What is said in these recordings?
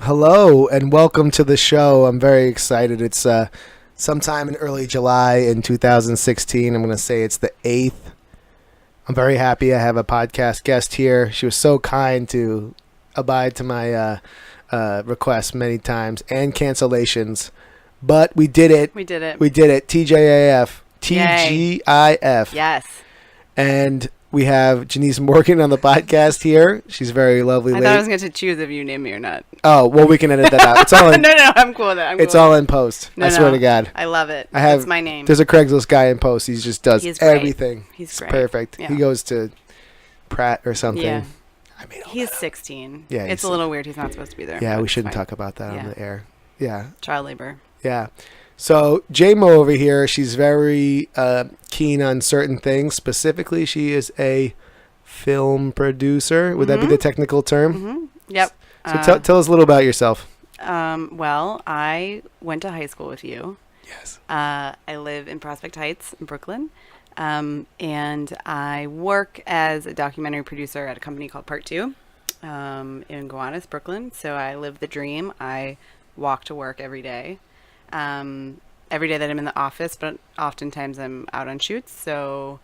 Hello and welcome to the show. I'm very excited. It's sometime in early July in 2016. I'm going to say it's the 8th. I'm very happy I have a podcast guest here. She was so kind to abide to my requests many times and cancellations. But we did it. We did it. We did it. TJAF. Yay. TGIF. Yes. And we have Jenise Morgan on the podcast here. She's a very lovely I lady. thought I was going to choose if you name me or not. Oh, well, we can edit that out. It's all in, no, I'm cool with it. it's all in post. No, I swear to God. I love it. It's my name. There's a Craigslist guy in post. He just does He's great. everything. He's It's great. perfect. Yeah. He goes to Pratt or something. Yeah. I mean, He's 16. Yeah, it's a little weird. He's not supposed to be there. yeah, but we it's shouldn't fine. talk about that on Yeah. the air. Yeah, Child labor. yeah. So JMO over here, she's very keen on certain things. Specifically, she is a film producer. Would that be the technical term? Mm-hmm. Yep. So tell us a little about yourself. Well, I went to high school with you. Yes. I live in Prospect Heights in Brooklyn. And I work as a documentary producer at a company called Part 2 in Gowanus, Brooklyn. So I live the dream. I walk to work every day. Every day that I'm in the office, but oftentimes I'm out on shoots. So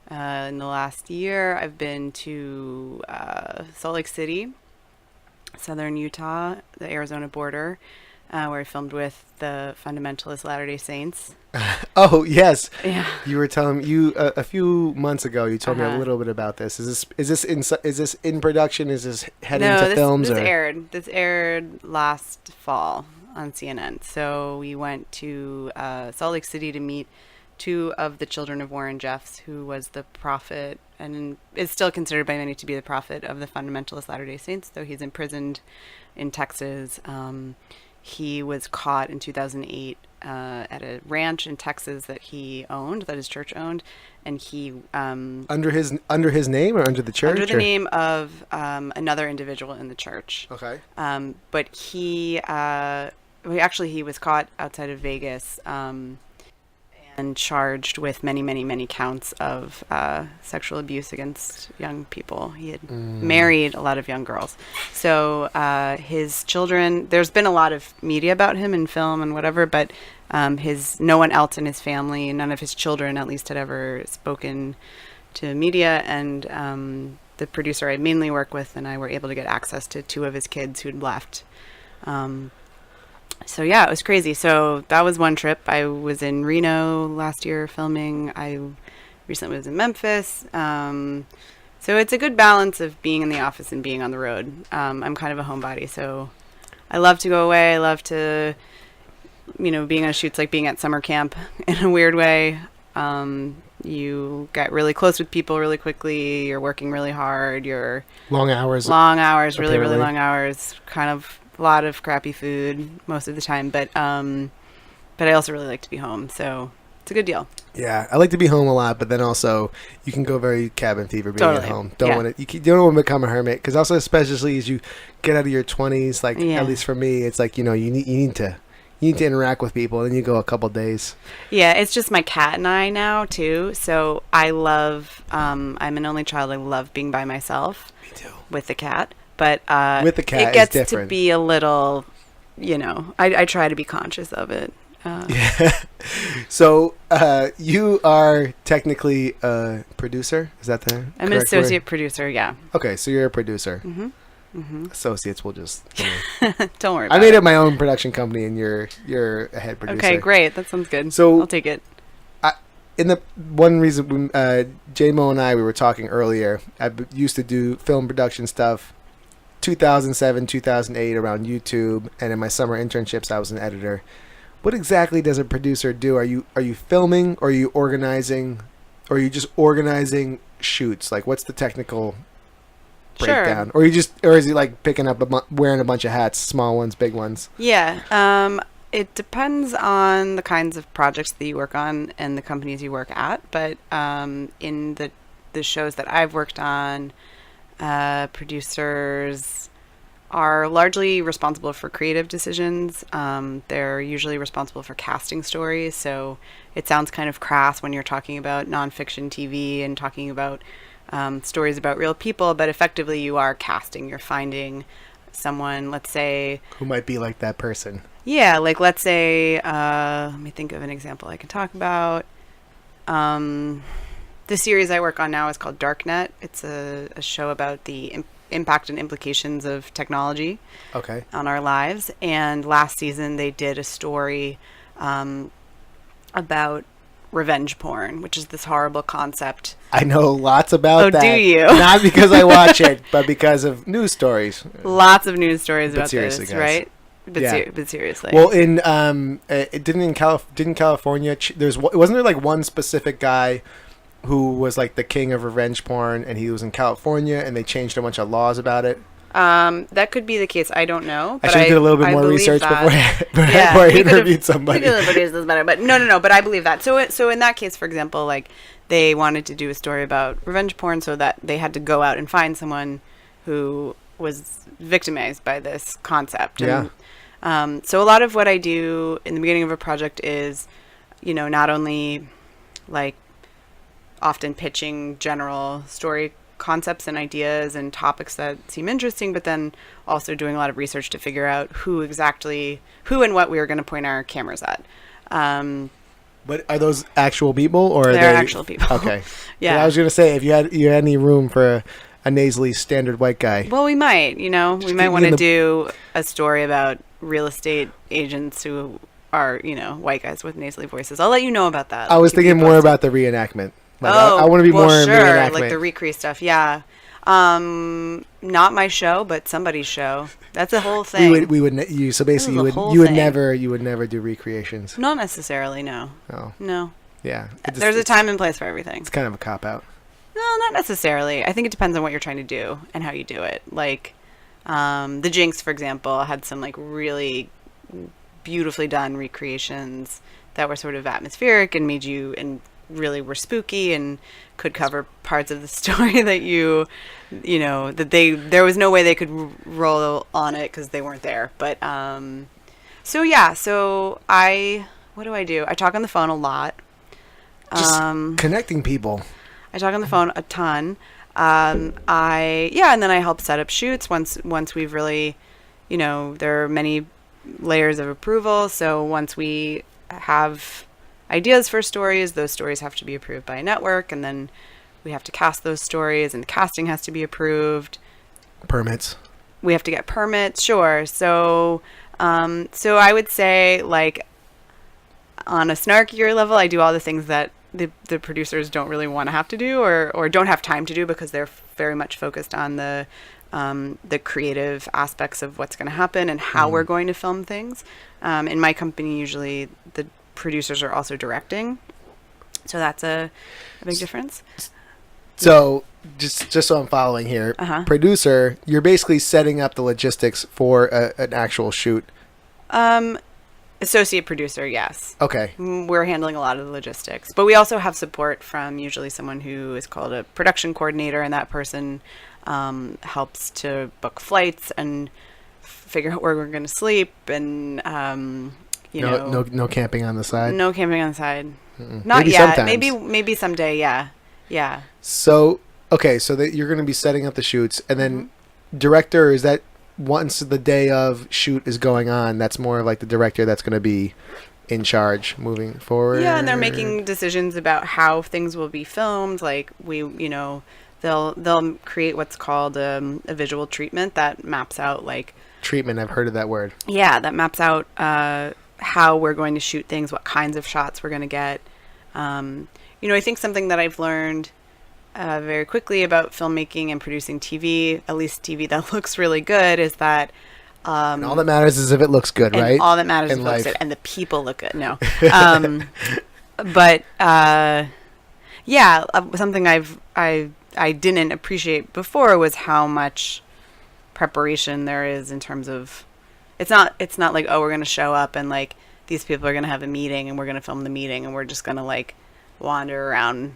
in the last year, I've been to Salt Lake City, southern Utah, the Arizona border, where I filmed with the fundamentalist Latter-day Saints. Oh, yes. Yeah. You were telling me a few months ago. You told me a Uh-huh. little bit about this. Is this in production? Is this heading No, to films? this or? aired. This aired last fall on CNN. So we went to Salt Lake City to meet two of the children of Warren Jeffs, who was the prophet and is still considered by many to be the prophet of the fundamentalist Latter-day Saints, though he's imprisoned in Texas. He was caught in 2008 at a ranch in Texas that he owned, that his church owned, and he Under his name or under the church? under the name of another individual in the church. Okay. But he was caught outside of Vegas and charged with many counts of sexual abuse against young people. He had married a lot of young girls. So his children, there's been a lot of media about him in film and whatever, but no one else in his family, none of his children at least, had ever spoken to media. And the producer I mainly work with and I were able to get access to two of his kids who'd left. So yeah, it was crazy. So that was one trip. I was in Reno last year filming. I recently was in Memphis. So it's a good balance of being in the office and being on the road. I'm kind of a homebody, so I love to go away. I love to, being on a shoot's like being at summer camp in a weird way. You get really close with people really quickly. You're working really hard. You're Long hours, really apparently. long hours. Kind of a lot of crappy food most of the time, but I also really like to be home, so it's a good deal. Yeah, I like to be home a lot, but then also you can go very cabin fever being Totally. at home. Yeah. You don't want to become a hermit, because also especially as you get out of your 20s, like Yeah. at least for me, it's like you need to interact with people, and then you go a couple days. Yeah, it's just my cat and I now too. So I love. I'm an only child. I love being by myself. Me too. With the cat, but With the cat it is gets different. to be a little. I try to be conscious of it. Yeah. So you are technically a producer. Is that the I'm an correct word? associate producer. Yeah. Okay, so you're a producer. Mm-hmm. Associates will just. Don't worry about I made it. up my own production company, and you're a head producer. Okay, great. That sounds good. So- I'll take it. In the one reason, JMO and I, we were talking earlier. Used to do film production stuff, 2007, 2008, around YouTube, and in my summer internships, I was an editor. What exactly does a producer do? Are you filming, or are you organizing, or are you just organizing shoots? Like, what's the technical breakdown? Or is he like picking up wearing a bunch of hats, small ones, big ones? Yeah. It depends on the kinds of projects that you work on and the companies you work at. But in the shows that I've worked on, producers are largely responsible for creative decisions. They're usually responsible for casting stories. So it sounds kind of crass when you're talking about nonfiction TV and talking about stories about real people, but effectively you are casting. You're finding someone, let's say, Who might be like that person? yeah, like let's say, let me think of an example I can talk about. The series I work on now is called Darknet. It's a show about the impact and implications of technology on our lives. And last season they did a story about revenge porn, which is this horrible concept. I know lots about that. Oh, do you? Not because I watch it, but because of news stories. Lots of news stories about this, guys. right? But, Yeah. but seriously. Well, didn't California? Wasn't there like one specific guy who was like the king of revenge porn, and he was in California, and they changed a bunch of laws about it? That could be the case. I don't know. I But should have did a little bit more believe research that. before I interviewed somebody. We could have produced this better, but no. But I believe that. So in that case, for example, like they wanted to do a story about revenge porn, so that they had to go out and find someone who was victimized by this concept. Yeah. And, so a lot of what I do in the beginning of a project is, not only like often pitching general story concepts and ideas and topics that seem interesting, but then also doing a lot of research to figure out who and what we are going to point our cameras at. But are those actual people, or They're are they actual people. Okay. Yeah. I was gonna say, if you had any room for a nasally standard white guy. Well, we might, we might keep want me in to the- do a story about real estate agents who are, white guys with nasally voices. I'll let you know about that. I was Keep you thinking more posted. about the reenactment. Like, I want to be well, more in sure, reenactment. like the recre stuff. Yeah, not my show, but somebody's show. That's a whole thing. we would you so basically This you is a would whole you would thing. never do recreations. Not necessarily. No. Oh No. yeah. There's a time and place for everything. It's kind of a cop out. No, not necessarily. I think it depends on what you're trying to do and how you do it. Like, the Jinx, for example, had some like really beautifully done recreations that were sort of atmospheric and made you and really were spooky and could cover parts of the story that there was no way they could roll on it because they weren't there. But so what do? I talk on the phone a lot. Just connecting people. I talk on the phone a ton. And then I help set up shoots once we've really, there are many layers of approval. So once we have ideas for stories, those stories have to be approved by a network, and then we have to cast those stories, and the casting has to be approved. Permits. We have to get permits, sure. So I would say, like, on a snarkier level, I do all the things that the producers don't really want to have to do or don't have time to do because they're very much focused on the creative aspects of what's going to happen and how we're going to film things. In my company, usually the producers are also directing, so that's a big difference. So just so I'm following here, producer, you're basically setting up the logistics for an actual shoot. Associate producer, yes. Okay. We're handling a lot of the logistics, but we also have support from usually someone who is called a production coordinator, and that person helps to book flights and figure out where we're going to sleep, and no camping on the side. No camping on the side. Mm-mm. Not Maybe yet. sometimes. Maybe someday. Yeah. So so that you're going to be setting up the shoots, and then director, is that once the day of shoot is going on, that's more of like the director that's going to be in charge moving forward? Yeah, and they're making decisions about how things will be filmed. Like they'll create what's called a visual treatment that maps out like treatment. I've heard of that word. Yeah, that maps out how we're going to shoot things, what kinds of shots we're going to get. I think something that I've learned very quickly about filmmaking and producing TV, at least TV that looks really good, is that and all that matters is if it looks good, and right? All that matters In is if it looks life. good and the people look good. No, but something I didn't appreciate before was how much preparation there is in terms of it's not like, oh, we're going to show up and like these people are going to have a meeting and we're going to film the meeting and we're just going to like wander around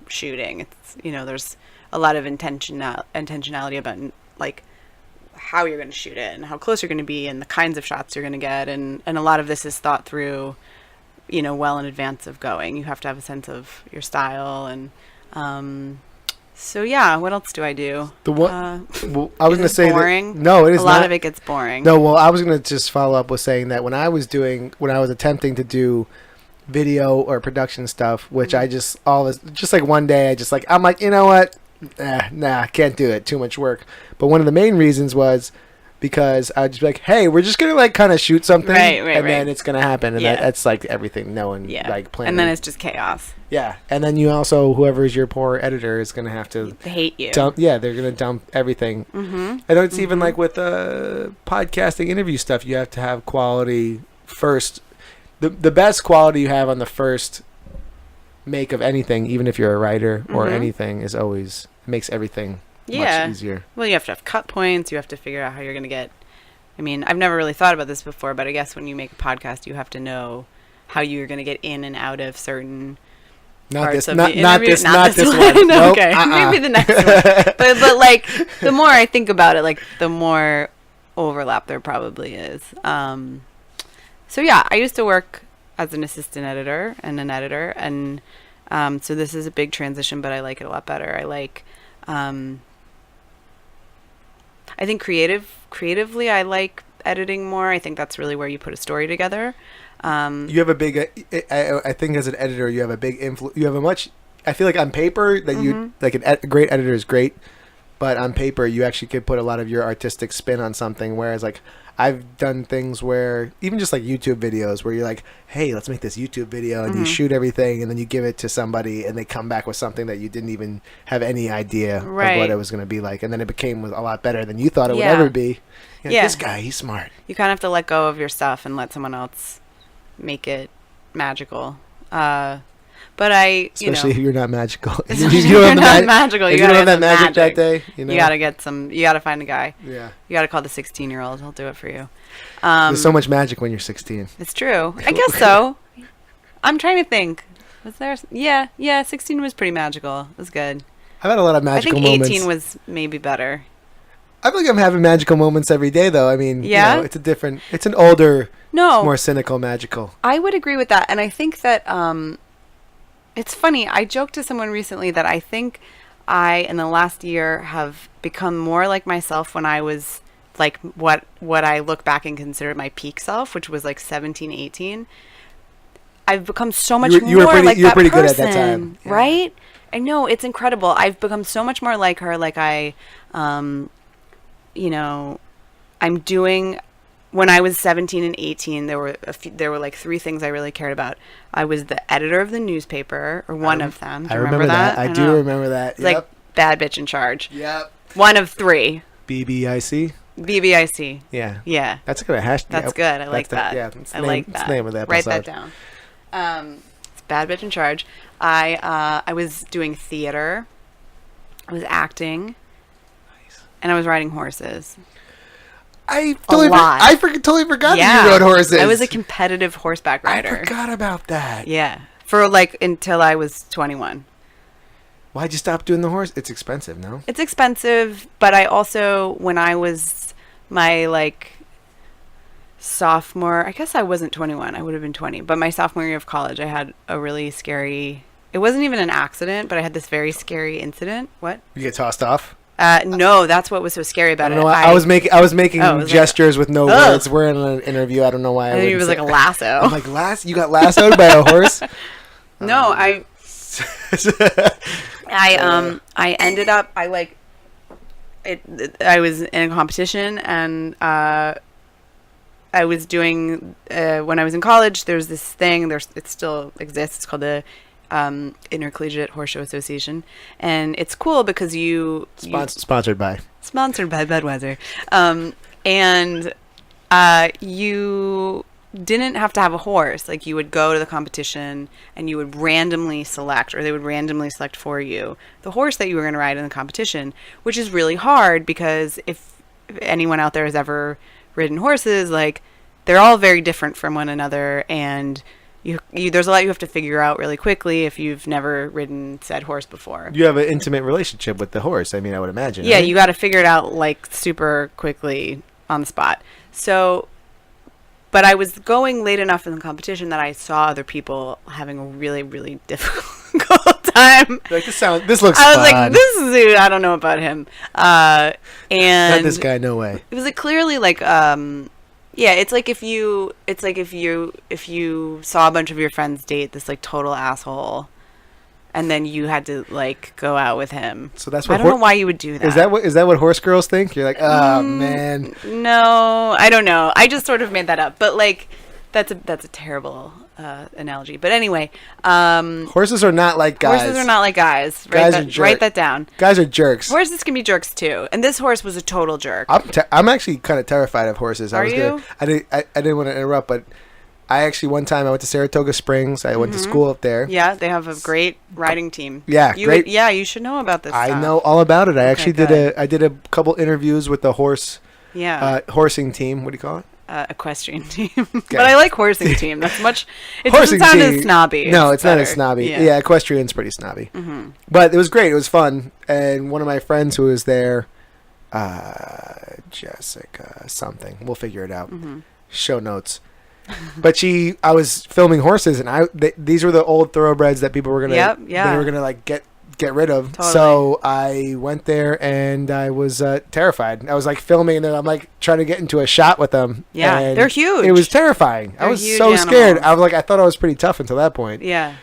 shooting. It's there's a lot of intentionality about like how you're going to shoot it and how close you're going to be and the kinds of shots you're going to get, and a lot of this is thought through well in advance of going. You have to have a sense of your style, and So yeah, what else do I do? The one well, I was is going to it say boring? that no, it is A lot not. of it gets boring. No, well, I was going to just follow up with saying that when I was attempting to do video or production stuff, which I just like one day I'm like, you know what? Nah, can't do it. Too much work. But one of the main reasons was because I'd just be like, hey, we're just gonna like kind of shoot something, then it's gonna happen, and that's like everything. No one like planning, and then it's just chaos. Yeah, and then you also whoever's your poor editor is gonna have to hate you. They're gonna dump everything. Mm-hmm. I know it's even like with podcasting interview stuff. You have to have quality first. The best quality you have on the first make of anything, even if you're a writer or anything, is always makes everything much easier. Well, you have to have cut points. You have to figure out how you're going to get. I mean, I've never really thought about this before, but I guess when you make a podcast, you have to know how you're going to get in and out of certain parts of the interview. Not this one. Nope. Okay, maybe the next one. But like, the more I think about it, like the more overlap there probably is. So yeah, I used to work as an assistant editor and an editor, and so this is a big transition, but I like it a lot better. I like. I think creatively, I like editing more. I think that's really where you put a story together. You have a big, I think as an editor, you have a big influence. You have a much, I feel like on paper that you, like a great editor is great, but on paper you actually could put a lot of your artistic spin on something. Whereas like I've done things where, even just like YouTube videos where you're like, hey, let's make this YouTube video, and you shoot everything and then you give it to somebody and they come back with something that you didn't even have any idea of what it was going to be like. And then it became a lot better than you thought it would ever be. You're like, this guy, he's smart. You kind of have to let go of your stuff and let someone else make it magical. But especially if you're not magical. You're not magical. You don't have that magic that day. You gotta find a guy. Yeah. You gotta call the 16-year-old. He'll do it for you. There's so much magic when you're 16. It's true. I guess so. I'm trying to think. Was there? Yeah. 16 was pretty magical. It was good. I've had a lot of magical moments. I think 18 was maybe better. I feel like I'm having magical moments every day, though. I mean, it's an older, more cynical magical. I would agree with that. And I think that, it's funny. I joked to someone recently that I think in the last year, have become more like myself when I was like what I look back and consider my peak self, which was like 17, 18. I've become so much more like that person. You were pretty good at that time. Yeah. Right? I know. It's incredible. I've become so much more like her. Like I'm doing. When I was 17 and 18, there were like three things I really cared about. I was the editor of the newspaper, or one of them. Do you remember that? I do remember that. It's like bad bitch in charge. Yep. One of three. BBIC? BBIC. Yeah. Yeah. That's a good hashtag. That's good. I like that. I like that. That's the name of the episode. Write that down. It's bad bitch in charge. I was doing theater. I was acting. Nice. And I was riding horses. I totally forgot that you rode horses. I was a competitive horseback rider. I forgot about that. Yeah. For like until I was 21. Why'd you stop doing the horse? It's expensive, no? It's expensive, but I also, when I was my like sophomore, I guess I wasn't 21. I would have been 20. But my sophomore year of college, I had a really scary, it wasn't even an accident, but I had this very scary incident. What? You get tossed off? No, that's what was so scary about it. I was making gestures with no words. We're in an interview. I don't know why. I think it was like a lasso. I'm like, you got lassoed by a horse? No, I ended up, I was in a competition, and I was doing, when I was in college, there's this thing, it still exists, it's called the Intercollegiate Horse Show Association, and it's cool because sponsored by Budweiser, and you didn't have to have a horse. Like, you would go to the competition and you would randomly select, or they would randomly select for you the horse that you were going to ride in the competition, which is really hard because if anyone out there has ever ridden horses, like, they're all very different from one another, and there's a lot you have to figure out really quickly if you've never ridden said horse before. You have an intimate relationship with the horse, I mean, I would imagine. Yeah, right? You got to figure it out like super quickly on the spot. So, but I was going late enough in the competition that I saw other people having a really, really difficult time. Like this looks I was fun. like, this is, I don't know about him. And Not this guy, no way. it was like clearly like, yeah, it's like if you saw a bunch of your friends date this like total asshole, and then you had to like go out with him. So that's what I don't know why you would do that. Is that what horse girls think? You're like, oh man. No, I don't know. I just sort of made that up. But like, that's a terrible analogy. But anyway, horses are not like guys. Horses are not like guys. Guys are jerks. Write that down. Guys are jerks. Horses can be jerks too, and this horse was a total jerk. I'm actually kind of terrified of horses. Are you? I didn't want to interrupt, but I actually one time I went to Saratoga Springs. I went to school up there. Yeah, they have a great riding team. Yeah, great. Yeah, you should know about this. I know all about it. I actually good. I did a couple interviews with the horsing team. What do you call it? Equestrian team. But I like horsing team. That's much. It Horsing doesn't sound team. as snobby. No, it's better. not as snobby. Yeah. Yeah, equestrian's pretty snobby. Mm-hmm. But it was great. It was fun. And one of my friends who was there, Jessica something. We'll figure it out. Mm-hmm. Show notes. But I was filming horses, and these were the old thoroughbreds that people were gonna, they were gonna like get rid of. Totally. So I went there, and I was terrified. I was like filming, and then I'm like trying to get into a shot with them. Yeah, and they're huge. It was terrifying. I was so scared. I thought I was pretty tough until that point. Yeah.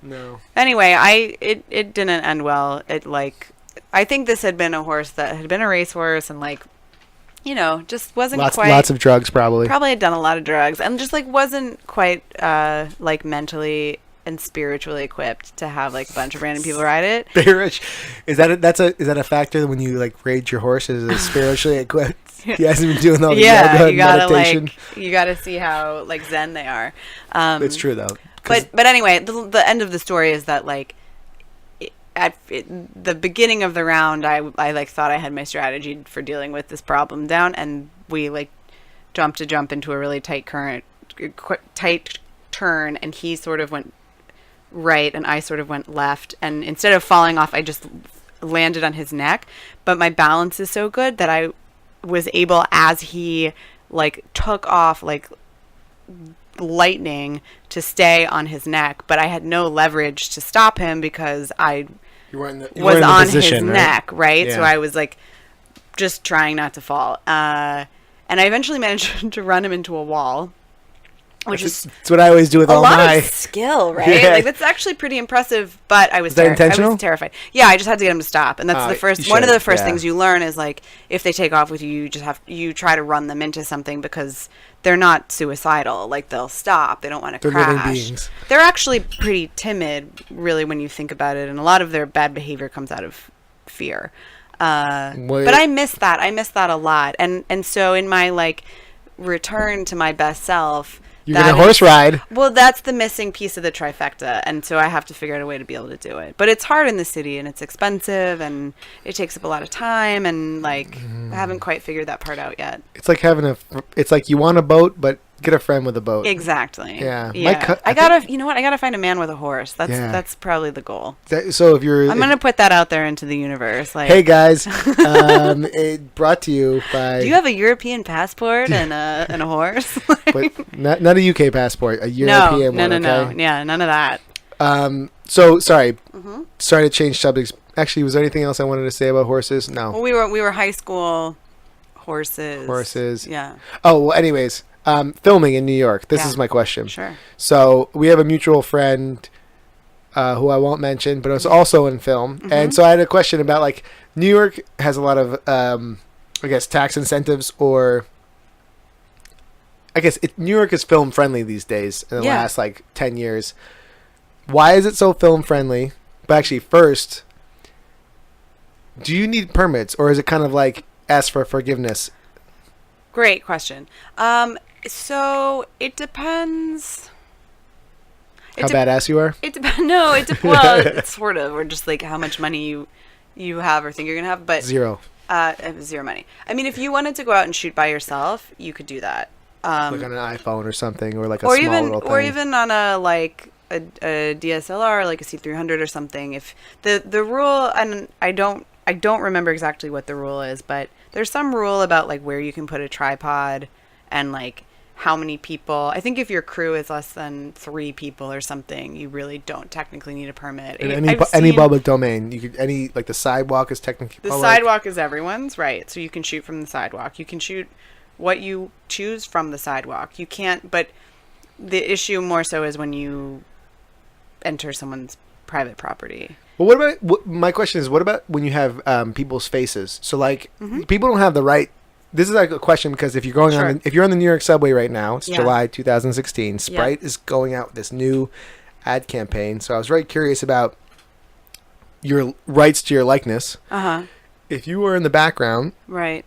No. Anyway, it didn't end well. I think this had been a horse that had been a racehorse and like, you know, just wasn't quite. Lots of drugs, probably. Probably had done a lot of drugs and just like wasn't quite like mentally and spiritually equipped to have like a bunch of random people ride it. Is that a factor when you like grade your horse as spiritually equipped? He hasn't been doing all the yoga and meditation. You gotta see how like zen they are. It's true though. But anyway, the end of the story is that like at the beginning of the round, I like thought I had my strategy for dealing with this problem down, and we like jump into a really tight turn, and he sort of went right and I sort of went left, and instead of falling off, I just landed on his neck. But my balance is so good that I was able, as he like took off like lightning, to stay on his neck, but I had no leverage to stop him because I was on his neck, right? Yeah. So I was like just trying not to fall. And I eventually managed to run him into a wall, which is what I always do with all my... A lot of skill, right? Yeah. Like, that's actually pretty impressive, but I was intentional? I was terrified. Yeah, I just had to get him to stop. And that's one of the first things you learn is, like, if they take off with you, you try to run them into something because they're not suicidal. Like, they'll stop. They don't want to crash. Living beings. They're actually pretty timid, really, when you think about it. And a lot of their bad behavior comes out of fear. But I miss that. I miss that a lot. And so in my, like, return to my best self... You're going to horse ride. Well, that's the missing piece of the trifecta, and so I have to figure out a way to be able to do it. But it's hard in the city, and it's expensive, and it takes up a lot of time, and like I haven't quite figured that part out yet. It's like it's like you want a boat, but get a friend with a boat. Exactly. Yeah. I gotta find a man with a horse. That's probably the goal. So if you're, I'm gonna put that out there into the universe. Like, hey guys, it brought to you by. Do you have a European passport and a horse? But not a UK passport, a European one. No. Yeah, none of that. So sorry. Mm-hmm. Sorry to change subjects. Actually, was there anything else I wanted to say about horses? No. Well, we were high school horses. Horses. Yeah. Oh well. Anyways. Filming in New York. This is my question. Sure. So we have a mutual friend who I won't mention, but it's also in film. Mm-hmm. And so I had a question about, like, New York has a lot of, I guess, tax incentives, or I guess New York is film friendly these days in the last, like, 10 years. Why is it so film friendly? But actually, first, do you need permits, or is it kind of like ask for forgiveness? Great question. So it depends. How badass you are? It depends. No, well, it's sort of, or just like how much money you have or think you're gonna have. But zero money. I mean, if you wanted to go out and shoot by yourself, you could do that. Like on an iPhone or something, or like a small little thing. Or even on a DSLR, like a C300 or something. If the rule, and I don't remember exactly what the rule is, but there's some rule about like where you can put a tripod and like how many people. I think if your crew is less than 3 people or something, you really don't technically need a permit. In any public domain, you could like the sidewalk is technically the public. sidewalk is everyone's, right? So you can shoot from the sidewalk. You can shoot what you choose from the sidewalk. You can't, but the issue more so is when you enter someone's private property. Well, what about my question is, what about when you have people's faces? So like people don't have the right. This is like a question because if you're going on, if you're on the New York subway right now, it's July 2016. Sprite is going out with this new ad campaign. So I was very curious about your rights to your likeness. If you were in the background, right?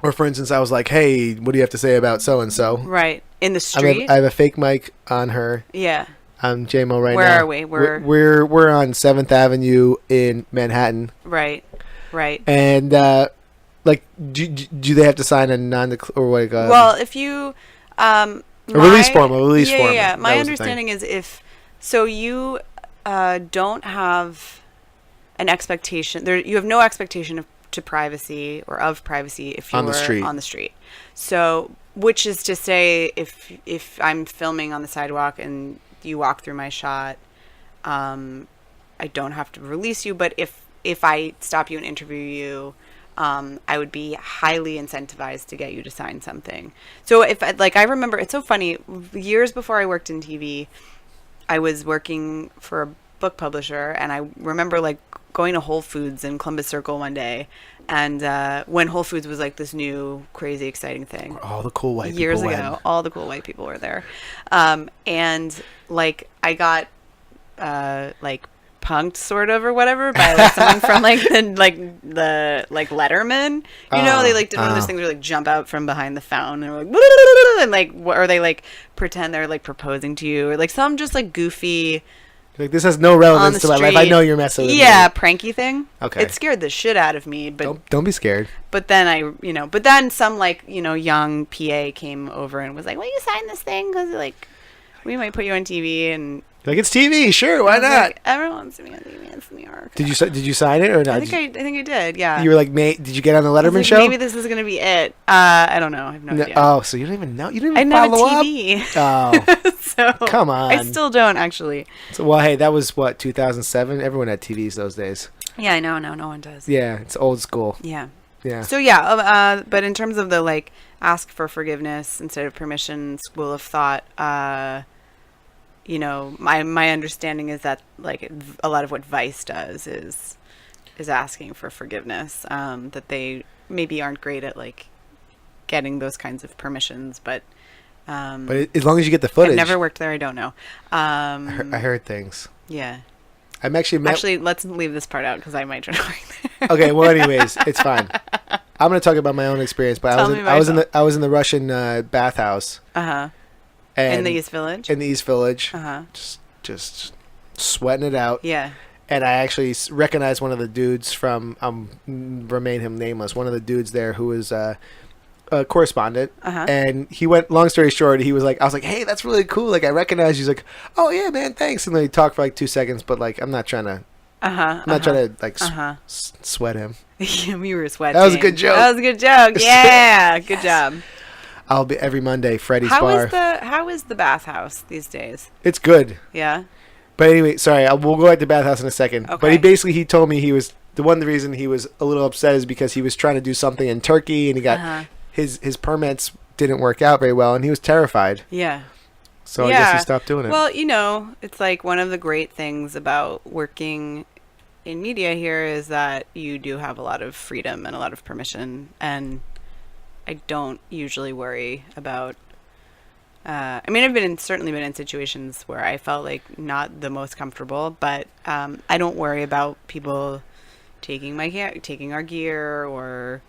Or for instance, I was like, "Hey, what do you have to say about so and so?" Right in the street. I have a fake mic on her. Yeah. I'm JMO right now. Where are we? We're on 7th Avenue in Manhattan. Right. And like, do they have to sign a or what? Well, if you a release form. Yeah. My understanding is if so, you don't have an expectation. You have no expectation of privacy if you're on the street. So, which is to say, if I'm filming on the sidewalk and you walk through my shot, I don't have to release you. But if I stop you and interview you, I would be highly incentivized to get you to sign something. So if I remember, it's so funny. Years before I worked in TV, I was working for a book publisher, and I remember like going to Whole Foods in Columbus Circle one day, and when Whole Foods was like this new crazy exciting thing. All the cool white years people ago, all the cool white people were there, and like I got like punked sort of or whatever by like someone from like the Letterman. You know, they like did one of those things where like jump out from behind the fountain and like and like or they like pretend they're like proposing to you or like some just like goofy. Like, this has no relevance to my life. I know you're messing with me. Yeah, pranky thing. Okay. It scared the shit out of me, but don't be scared. But then then some like, young PA came over and was like, "Will you sign this thing? Because like, we might put you on TV." And like, it's TV, sure, why not? Like, everyone wants to be on TV. It's New York. Did you sign it or not? I think I did. Yeah. You were like, did you get on the Letterman show? Maybe this is gonna be it. I don't know. I have no idea. Oh, so you don't even know? You didn't even follow up? I didn't have a TV. Oh, so come on. I still don't actually. So, well, hey, that was what 2007. Everyone had TVs those days. Yeah, I know. No one does. Yeah, it's old school. Yeah. Yeah. So yeah, but in terms of the like ask for forgiveness instead of permission school of thought, my understanding is that like a lot of what Vice does is asking for forgiveness. That they maybe aren't great at like getting those kinds of permissions, but as long as you get the footage. I've never worked there. I don't know. I heard things. Yeah. I'm actually let's leave this part out because I might try to work there. Okay. Well, anyways, it's fine. I'm going to talk about my own experience, but I was in the Russian bathhouse. In the East Village. In the East Village. Just sweating it out. Yeah. And I actually recognized one of the dudes from remain him nameless. One of the dudes there who was a correspondent, and he went. Long story short, I was like, "Hey, that's really cool. Like, I recognize." He's like, "Oh yeah, man, thanks." And then he talked for like 2 seconds, but like, I'm not trying to. I'm not trying to like sweat him. We were sweating. That was a good joke. That was a good joke. Yeah, good job. I'll be every Monday. Freddy's Bar. How is the bathhouse these days? It's good. Yeah. But anyway, sorry. We'll go back to bathhouse in a second. Okay. But he told me he was the reason he was a little upset is because he was trying to do something in Turkey and he got his permits didn't work out very well and he was terrified. Yeah. So I guess he stopped doing it. Well, it's like one of the great things about working in media here is that you do have a lot of freedom and a lot of permission, and I don't usually worry about I've certainly been in situations where I felt like not the most comfortable, but I don't worry about people taking our gear or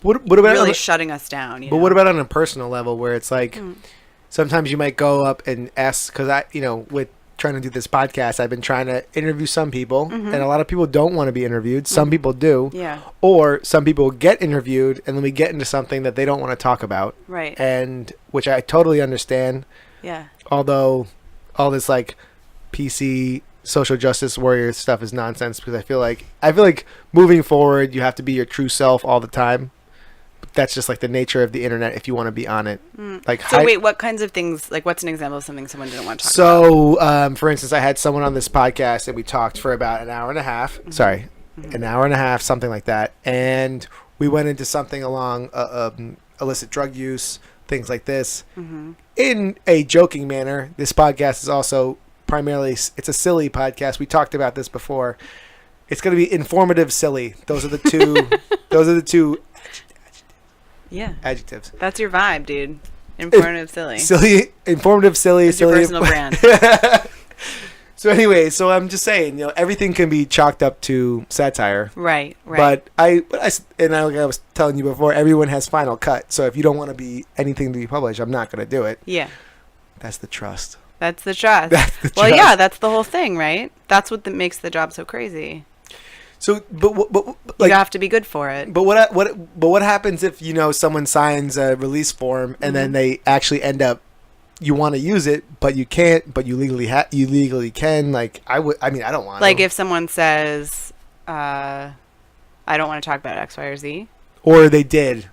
what about really shutting us down. But what about on a personal level where it's like sometimes you might go up and ask, because with trying to do this podcast, I've been trying to interview some people, and a lot of people don't want to be interviewed. Some people do. Yeah. Or some people get interviewed, and then we get into something that they don't want to talk about. Right. And which I totally understand. Yeah. Although all this like PC social justice warrior stuff is nonsense, because I feel like moving forward, you have to be your true self all the time. that's just like the nature of the internet if you want to be on it. Like, So wait, what kinds of things, like what's an example of something someone didn't want to talk about? So, for instance, I had someone on this podcast and we talked for about an hour and a half. Sorry, an hour and a half, something like that. And we went into something along illicit drug use, things like this. In a joking manner. This podcast is also primarily, it's a silly podcast. We talked about this before. It's going to be informative, silly. Those are the two. Those are the two. Yeah. Adjectives. That's your vibe, dude. Informative, silly. Silly, informative, silly, It's silly. your personal brand. So anyway, so I'm just saying, everything can be chalked up to satire. Right. But I was telling you before, everyone has final cut. So if you don't want to be anything to be published, I'm not going to do it. Yeah. That's the trust. That's the trust. Well, yeah, that's the whole thing, right? That's what makes the job so crazy. So, but like, you have to be good for it. But what happens if someone signs a release form and then they actually end up, you want to use it but you can't, but you legally can? Like I don't want. Like to. if someone says, I don't want to talk about X, Y, or Z, or they did,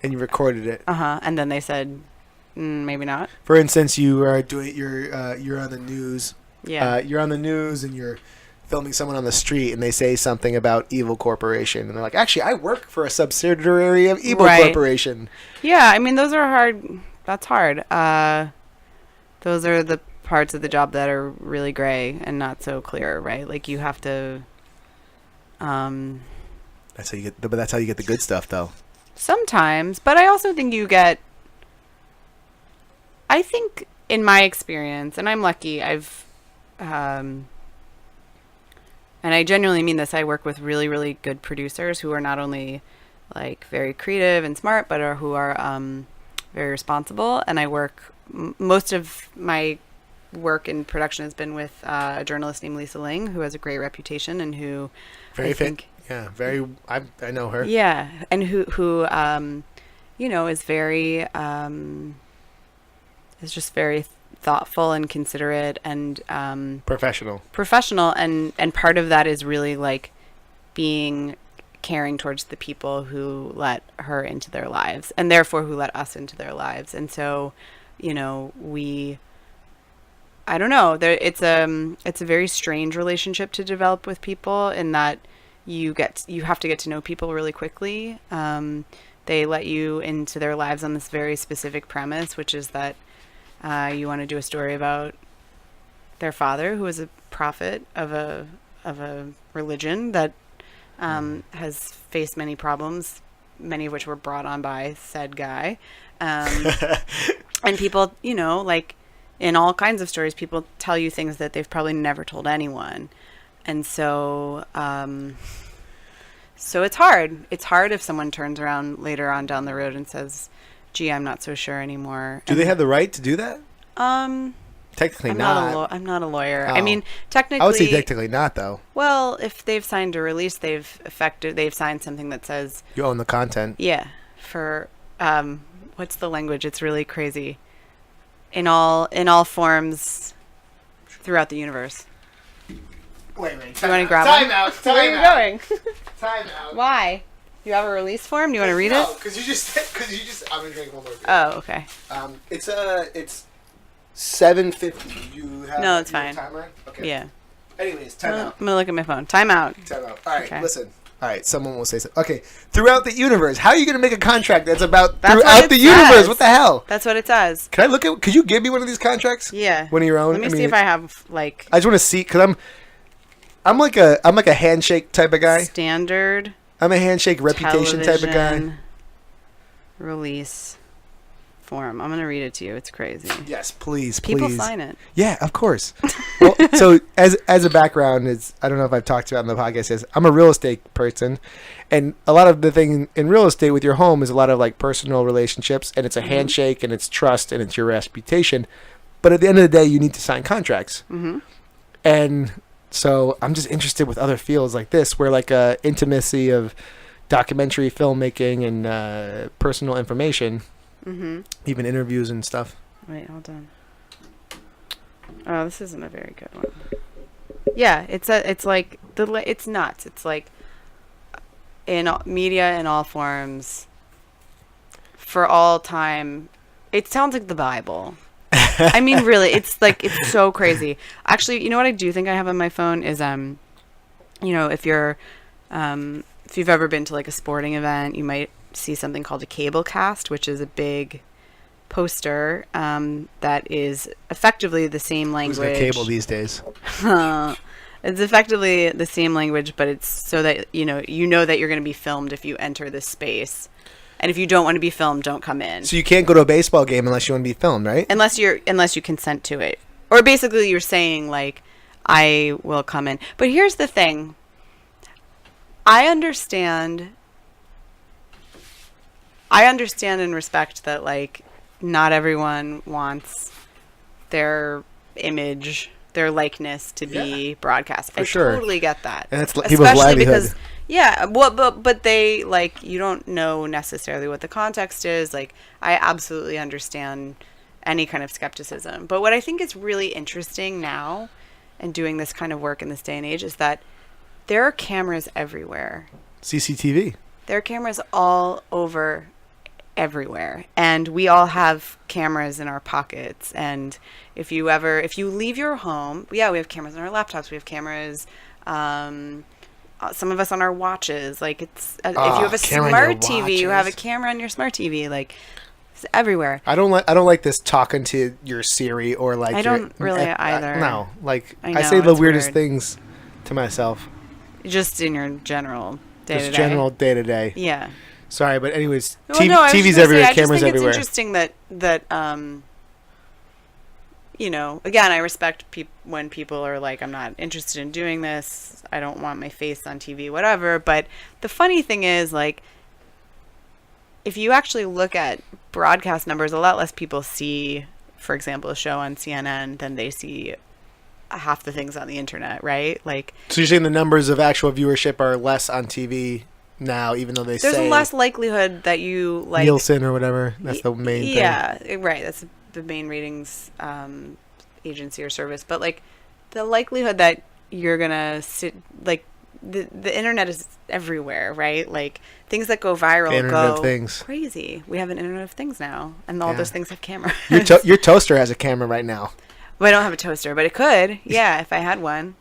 and you recorded it. And then they said, maybe not. For instance, you are doing you're on the news. Yeah. You're on the news and you're filming someone on the street and they say something about Evil Corporation and they're like, actually, I work for a subsidiary of Evil Corporation. Yeah, I mean, those are hard. That's hard. Those are the parts of the job that are really gray and not so clear, right? Like you have to. That's how you get. But that's how you get the good stuff, though. Sometimes, but I also think you get. I think, in my experience, and I'm lucky, and I genuinely mean this, I work with really, really good producers who are not only like very creative and smart, but who are very responsible. And I work, most of my work in production has been with a journalist named Lisa Ling, who has a great reputation and who I know her. Yeah, and who is very is just very thoughtful and considerate and professional, and part of that is really like being caring towards the people who let her into their lives and therefore who let us into their lives. And so I don't know, it's a very strange relationship to develop with people in that you have to get to know people really quickly. They let you into their lives on this very specific premise, which is that you want to do a story about their father, who was a prophet of a religion that has faced many problems, many of which were brought on by said guy. And people, like in all kinds of stories, people tell you things that they've probably never told anyone. And so it's hard. It's hard if someone turns around later on down the road and says, gee, I'm not so sure anymore. Do they have the right to do that? Technically not. I'm not a lawyer. Oh. I mean, technically. I would say technically not, though. Well, if they've signed a release, they've signed something that says you own the content. Yeah. For what's the language? It's really crazy. In all forms throughout the universe. Wait. You want to grab Time one? out. Where are you going? Time out. Why? You have a release form? Do you want to read it? No, because you just. I'm gonna drink one more beer. Oh, okay. It's 7:50. You have. No, it's fine. Timer? Okay. Yeah. Anyways, time out. I'm gonna look at my phone. Time out. All right, okay. Listen. All right, someone will say something. Okay, throughout the universe. How are you gonna make a contract that's about that's throughout the universe? What the hell? That's what it says. Can I look at? Could you give me one of these contracts? Yeah. One of your own. Let me see if I have like. I just want to see because I'm like a handshake type of guy. Standard. I'm a handshake reputation type of guy. Release form. I'm gonna read it to you. It's crazy. Yes, please. People sign it. Yeah, of course. Well, so as a background, I don't know if I've talked about in the podcast, is I'm a real estate person, and a lot of the thing in real estate with your home is a lot of like personal relationships, and it's a handshake, and it's trust, and it's your reputation. But at the end of the day, you need to sign contracts, and so I'm just interested with other fields like this, where like intimacy of documentary filmmaking and personal information, even interviews and stuff. Wait, hold on. Oh, this isn't a very good one. Yeah, it's nuts. It's like in media in all forms, for all time. It sounds like the Bible. I mean, really, it's like, it's so crazy. Actually, you know what I do think I have on my phone is, you know, if you've ever been to like a sporting event, you might see something called a cable cast, which is a big poster that is effectively the same language. Who's got cable these days? It's effectively the same language, but it's so that you know that you're going to be filmed if you enter this space, and if you don't want to be filmed, don't come in. So you can't go to a baseball game unless you want to be filmed, right? Unless you consent to it, or basically you're saying like, I will come in. But here's the thing. I understand and respect that like not everyone wants their image, their likeness to be broadcast. I totally get that. And it's people's livelihood. Because but they like, you don't know necessarily what the context is. Like, I absolutely understand any kind of skepticism. But what I think is really interesting now and doing this kind of work in this day and age is that there are cameras everywhere. CCTV. There are cameras all over everywhere, and we all have cameras in our pockets. And if you leave your home, we have cameras on our laptops, we have cameras, some of us on our watches. Like, it's if you have a smart TV, you have a camera on your smart TV. Like, it's everywhere. I don't like this talking to your Siri or like. I don't really either. No, like I say the weirdest weird. things to myself. Just in your general day to day. Just general day to day. Yeah. Sorry, but anyways, TV's everywhere, cameras everywhere. It's interesting that you know, again, I respect when people are like, I'm not interested in doing this. I don't want my face on TV, whatever. But the funny thing is, like, if you actually look at broadcast numbers, a lot less people see, for example, a show on CNN than they see half the things on the internet, right? Like, so you're saying the numbers of actual viewership are less on TV now, even though there's a less likelihood that you like Nielsen or whatever. That's the main thing. Yeah, right. That's the main ratings agency or service. But like, the likelihood that you're gonna sit, like, the internet is everywhere, right? Like, things that go viral go crazy. We have an Internet of Things now, and all those things have cameras. Your toaster has a camera right now. Well, I don't have a toaster, but it could. Yeah, if I had one.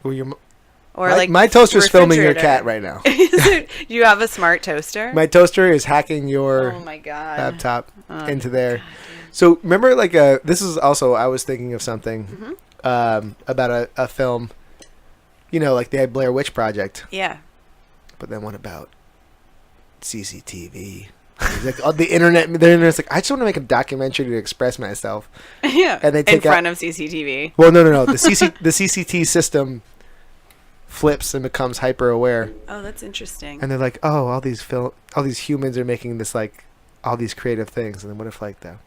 Or my toaster's filming your cat right now. Do you have a smart toaster? My toaster is hacking your laptop into there. So remember, like, this is also, I was thinking of something about a film. You know, like the Blair Witch Project. Yeah. But then what about CCTV? Like, the internet's like, I just want to make a documentary to express myself. Yeah. And they take in front of CCTV. Well, no. The CCT system flips and becomes hyper aware. Oh, that's interesting. And they're like, oh, all these humans are making this, like, all these creative things, and then what if, like, the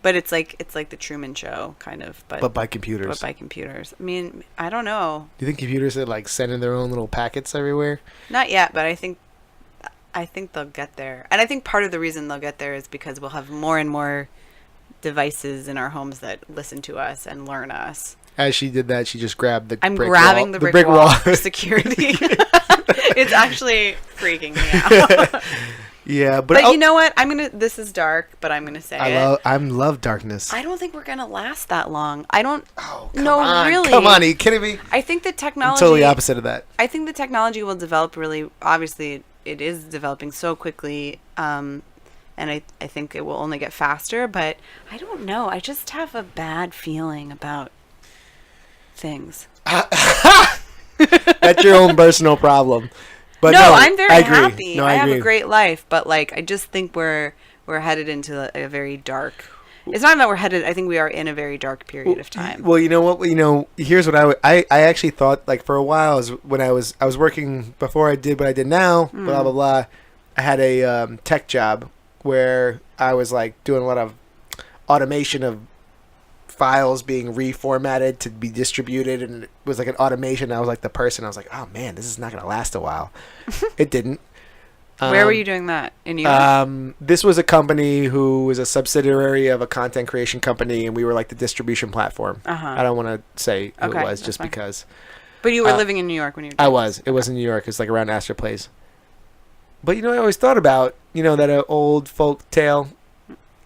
But it's like the Truman Show, kind of. But by computers. I mean, I don't know. Do you think computers are like sending their own little packets everywhere? Not yet, but I think they'll get there. And I think part of the reason they'll get there is because we'll have more and more devices in our homes that listen to us and learn us. As she did that, she just grabbed the I'm brick grabbing wall, the brick wall for security. It's actually freaking me out. Yeah, but you know what? This is dark, but I'm gonna say I love darkness. I don't think we're gonna last that long. I don't. Oh, really. Come on, are you kidding me? I think the technology. I'm totally opposite of that. I think the technology will develop really. Obviously, it is developing so quickly, and I think it will only get faster. But I don't know. I just have a bad feeling about things. That's your own personal problem. But no, I'm very happy. No, I agree. have a great life, but like, I just think we're headed into a very dark. It's not that we're headed. I think we are in a very dark period of time. Well, you know what? Here's what I actually thought. Like, for a while, when I was working before I did what I did now. Blah blah blah. I had a tech job where I was like doing a lot of automation of files being reformatted to be distributed, and it was like an automation. I was like the person. I was like, oh man, this is not gonna last a while. It didn't. Where were you doing that? In New York? This was a company who was a subsidiary of a content creation company, and we were like the distribution platform. I don't want to say who it was, just because. But you were living in New York when you were doing I was. It was in New York. It's like around Astor Place. But I always thought about that old folk tale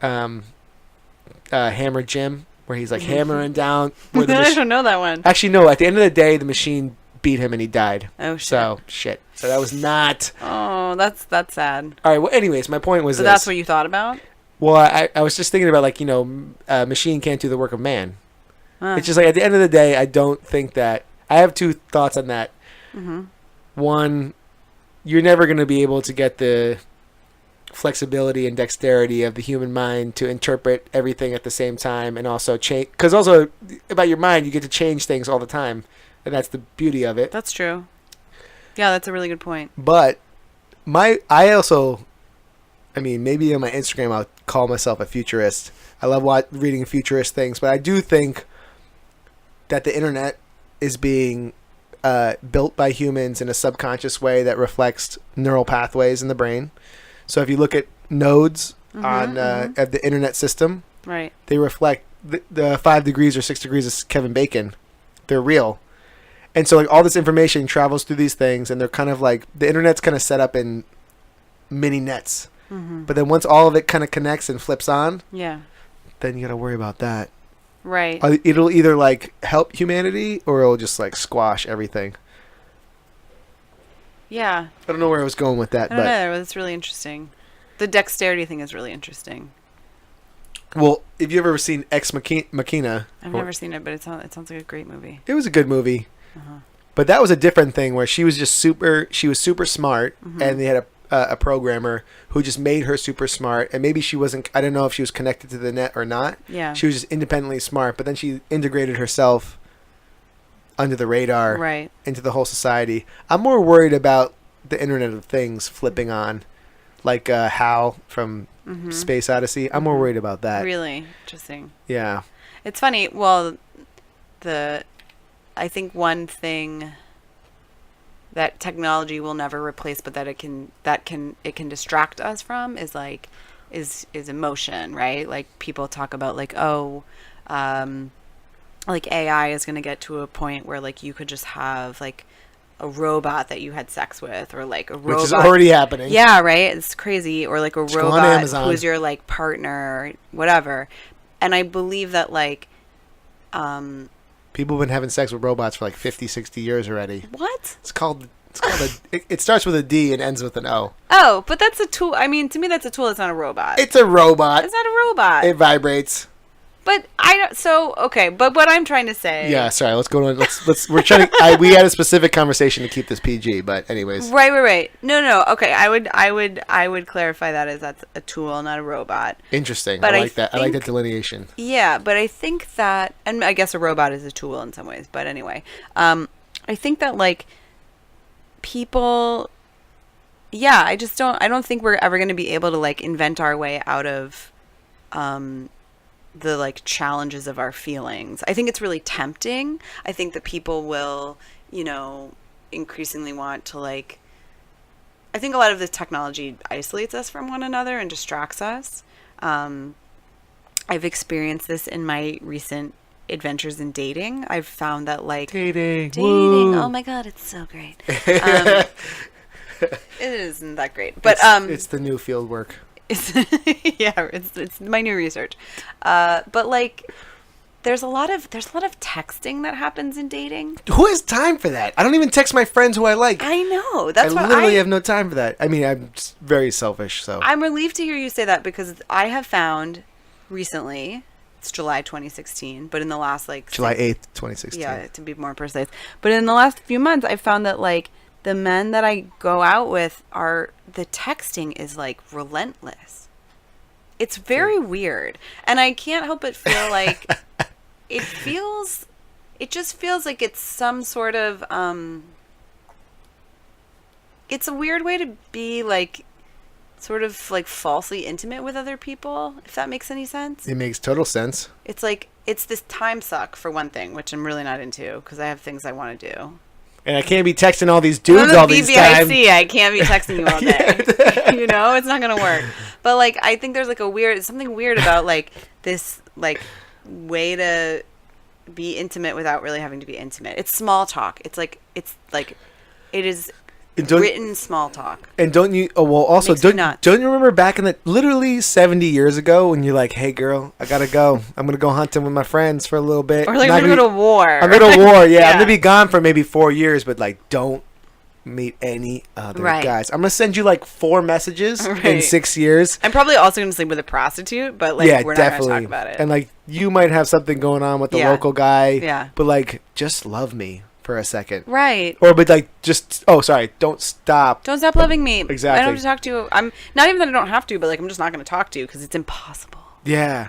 Hammer Jim, where he's like hammering down. Where the I don't know that one. Actually, no. At the end of the day, the machine beat him and he died. Oh shit. So shit. So that was not. Oh, that's sad. All right. Well, anyways, my point was So this. that's what you thought about? Well, I was just thinking about, like, a machine can't do the work of man. Huh. It's just like, at the end of the day, I don't think that. I have two thoughts on that. Mm-hmm. One, you're never going to be able to get the flexibility and dexterity of the human mind to interpret everything at the same time and also change. Because also, about your mind, you get to change things all the time. And that's the beauty of it. That's true. Yeah, that's a really good point. But maybe on my Instagram I'll call myself a futurist. I love reading futurist things, but I do think that the internet is being built by humans in a subconscious way that reflects neural pathways in the brain. So if you look at nodes at the internet system, right, they reflect the 5 degrees or 6 degrees of Kevin Bacon. They're real. And so, like, all this information travels through these things, and they're kind of like, the internet's kind of set up in mini nets. Mm-hmm. But then once all of it kind of connects and flips on, yeah, then you got to worry about that. right. It'll either, like, help humanity or it'll just, like, squash everything. Yeah. I don't know where I was going with that. I don't know. That's really interesting. The dexterity thing is really interesting. Well, if you've ever seen Ex Machina. I've never seen it, but it sounds like a great movie. It was a good movie. Uh-huh. But that was a different thing where she was super smart, and they had a programmer who just made her super smart, and maybe she wasn't, I don't know if she was connected to the net or not. Yeah. She was just independently smart, but then she integrated herself under the radar Right. into the whole society. I'm more worried about the Internet of Things flipping on, like Hal from Space Odyssey. I'm more worried about that. Really interesting. Yeah. It's funny. Well, I think one thing that technology will never replace, but that it can distract us from is emotion, right? Like, people talk about, like, like AI is going to get to a point where, like, you could just have, like, a robot that you had sex with, or like a robot, which is already happening. Yeah, right. It's crazy. Or like a Just go on robot Amazon. who's your, like, partner, whatever. And I believe that, like, people have been having sex with robots for like 50, 60 years already. what? It starts with a D and ends with an O. Oh, but that's a tool. I mean, to me, that's a tool. It's not a robot. It's a robot. It's not a robot. It vibrates. But I don't. So okay. But what I'm trying to say. Yeah, sorry. Let's go on. We're trying to. We had a specific conversation to keep this PG, but anyways. Right. No. Okay. I would clarify that as that's a tool, not a robot. Interesting. But I like that. I like that delineation. Yeah, but I think that, and I guess a robot is a tool in some ways. But anyway, I think that, like, people. Yeah, I don't think we're ever going to be able to, like, invent our way out of the, like, challenges of our feelings. I think it's really tempting. I think that people will, increasingly want to, like, I think a lot of this technology isolates us from one another and distracts us. I've experienced this in my recent adventures in dating. I've found that, like, Dating. Oh my God, it's so great. It isn't that great, but it's the new field work. It's my new research. But, like, there's a lot of texting that happens in dating. Who has time for that? I don't even text my friends who I like. I know. That's why I literally have no time for that. I mean, I'm just very selfish, so. I'm relieved to hear you say that, because I have found recently, it's July 2016, but in the last, like, July 8th, 2016. Yeah, to be more precise. But in the last few months, I found that, like, the men that I go out with the texting is, like, relentless. It's very weird. And I can't help but feel like it just feels like it's some sort of, it's a weird way to be, like, sort of, like, falsely intimate with other people, if that makes any sense. It makes total sense. It's like, it's this time suck, for one thing, which I'm really not into, because I have things I want to do. And I can't be texting all these dudes all these time. I can't be texting you all day. It's not going to work. But, like, I think there's, like, something weird about, like, this, like, way to be intimate without really having to be intimate. It's small talk. It is written small talk. And don't you? Oh well. Also, Makes me nuts. don't you remember back in the literally 70 years ago when you're like, "Hey, girl, I gotta go. I'm gonna go hunting with my friends for a little bit." Or like, I'm gonna go to war. I'm going to war. Yeah, I'm gonna be gone for maybe 4 years, but like, don't meet any other guys. I'm gonna send you like 4 messages in 6 years. I'm probably also gonna sleep with a prostitute, but like, we're not gonna talk about it. And like, you might have something going on with the local guy. Yeah. But like, just love me for a second. Right. Or but like, just don't stop. Don't stop loving me. Exactly. I don't have to talk to you. I'm not even that I don't have to, but like, I'm just not gonna talk to you because it's impossible. Yeah.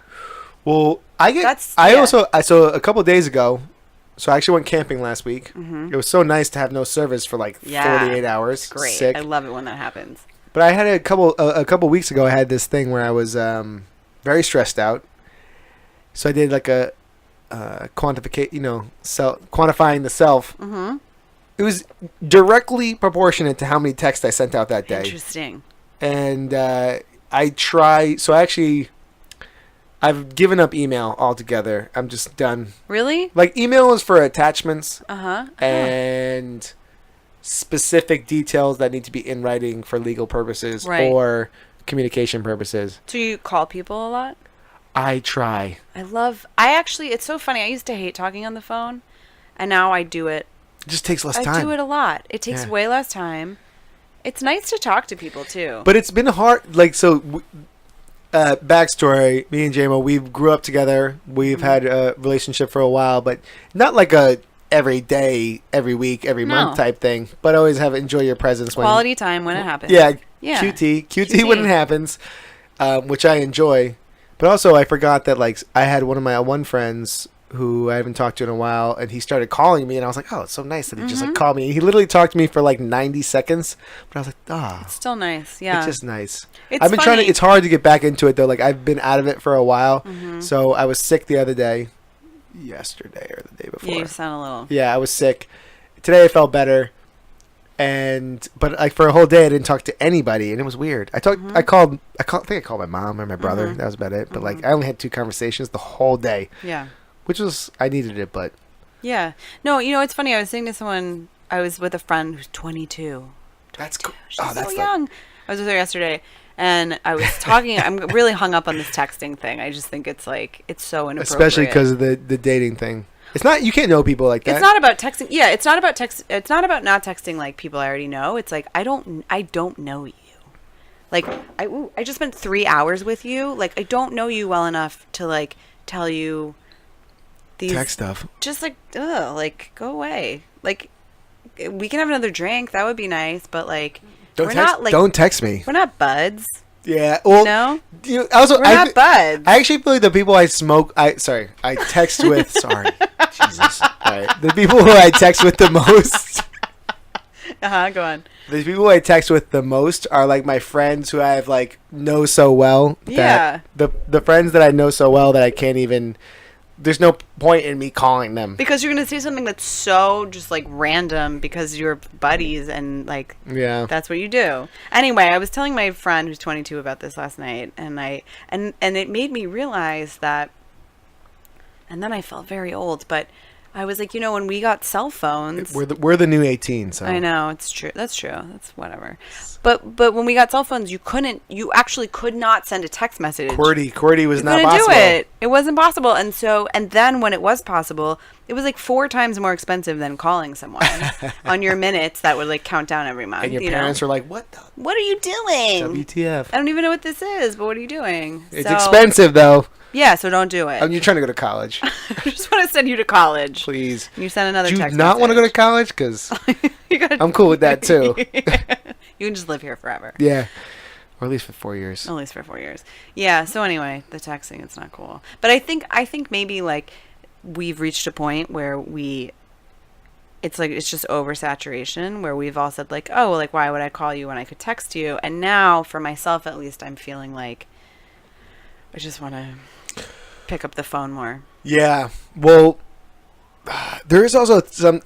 Well, so a couple of days ago. So I actually went camping last week. Mm-hmm. It was so nice to have no service for like 48 hours. Great. Sick. I love it when that happens. But I had a couple weeks ago. I had this thing where I was very stressed out. So I did like a quantifying the self. Mm-hmm. It was directly proportionate to how many texts I sent out that day. Interesting. And I've given up email altogether. I'm just done. Really? Like, email is for attachments. Uh-huh. And specific details that need to be in writing for legal purposes or communication purposes. So you call people a lot? I try. It's so funny. I used to hate talking on the phone, and now I do it. It just takes less time. I do it a lot. It takes way less time. It's nice to talk to people, too. But it's been hard. Like, so... backstory, me and JMO, we grew up together. We've had a relationship for a while, but not like a every day, every week, every month type thing. But always enjoy your presence. Quality time when it happens. Yeah. QT when it happens, which I enjoy. But also I forgot that like I had one of my friends who I haven't talked to in a while, and he started calling me, and I was like, oh, it's so nice that he just like called me. He literally talked to me for like 90 seconds, but I was like, it's still nice. Yeah, it's just nice. I've been trying to. It's hard to get back into it though. Like I've been out of it for a while. So I was sick the other day, yesterday or the day before. Yeah, you sound a little. Yeah, I was sick. Today I felt better, but like for a whole day I didn't talk to anybody, and it was weird. I think I called my mom or my brother. That was about it. But like I only had 2 conversations the whole day. Yeah. Which was, I needed it, but. Yeah. No, it's funny. I was saying to someone, I was with a friend who's 22. That's cool. She's so young. I was with her yesterday, and I was talking. I'm really hung up on this texting thing. I just think it's like, it's so inappropriate. Especially because of the dating thing. It's not, you can't know people like that. It's not about texting. Yeah, it's not about It's not about not texting like people I already know. It's like, I don't know you. Like, I just spent 3 hours with you. Like, I don't know you well enough to like tell you. Text stuff. Just like, go away. Like, we can have another drink. That would be nice. But like, don't text me. We're not buds. Yeah. Well, also, we're not buds. I actually feel like the people I text with. Sorry, Jesus. All right, the people who I text with the most. Go on. The people I text with the most are like my friends who I have like know so well. Yeah. The friends that I know so well that I can't even. There's no point in me calling them. Because you're going to say something that's so just like random because you're buddies and like that's what you do. Anyway, I was telling my friend who's 22 about this last night, and it made me realize that, and then I felt very old, but I was like, when we got cell phones, we're the new 18. So I know it's true. That's true. That's whatever. But when we got cell phones, you actually could not send a text message. QWERTY was not possible. Do it. It wasn't possible. And then when it was possible, it was like 4 times more expensive than calling someone on your minutes that would like count down every month. And your parents were like, what are you doing? WTF. I don't even know what this is, but what are you doing? It's expensive though. Yeah, so don't do it. I mean, you're trying to go to college. I just want to send you to college. Please. You send another text message. Do you not want to go to college? Because I'm cool with that too. You can just live here forever. Yeah. Or at least for 4 years. At least for 4 years. Yeah, so anyway, the texting, it's not cool. But I think maybe like we've reached a point where it's just oversaturation where we've all said like, oh, like why would I call you when I could text you? And now for myself at least, I'm feeling like I just want to pick up the phone more. Yeah. Well, there is also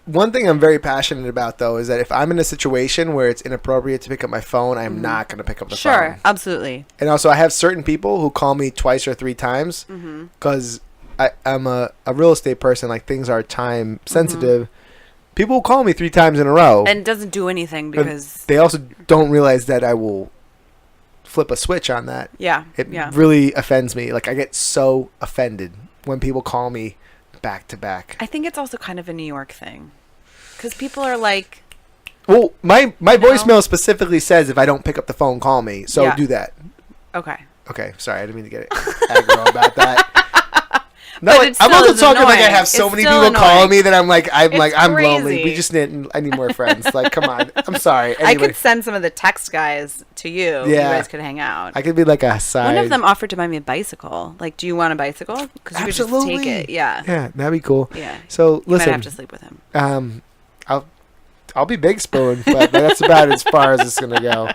one thing I'm very passionate about though is that if I'm in a situation where it's inappropriate to pick up my phone, I'm not going to pick up the phone. Sure, absolutely. And also I have certain people who call me twice or 3 times because I'm a real estate person. Like things are time sensitive. People will call me 3 times in a row. And it doesn't do anything because... They also don't realize that I will flip a switch on that. Yeah. It really offends me. Like, I get so offended when people call me back to back. I think it's also kind of a New York thing. Because people are like... Well, my voicemail specifically says if I don't pick up the phone, call me. So do that. Okay. Okay. Sorry, I didn't mean to get aggro about that. No, But I'm also talking annoying. like I have so It's many still people calling annoying. me that I'm like I'm Crazy. lonely. I need more friends. Like, come on. I'm sorry. Anyway, I could send some of the text guys to you. Yeah. You guys could hang out. I could be like a side. One of them offered to buy me a bicycle. Like, do you want a bicycle? Because you could just take it. Yeah. Yeah, that'd be cool. Yeah. So You listen, might have to sleep with him. I'll be big spoon, but that's about as far as it's gonna go.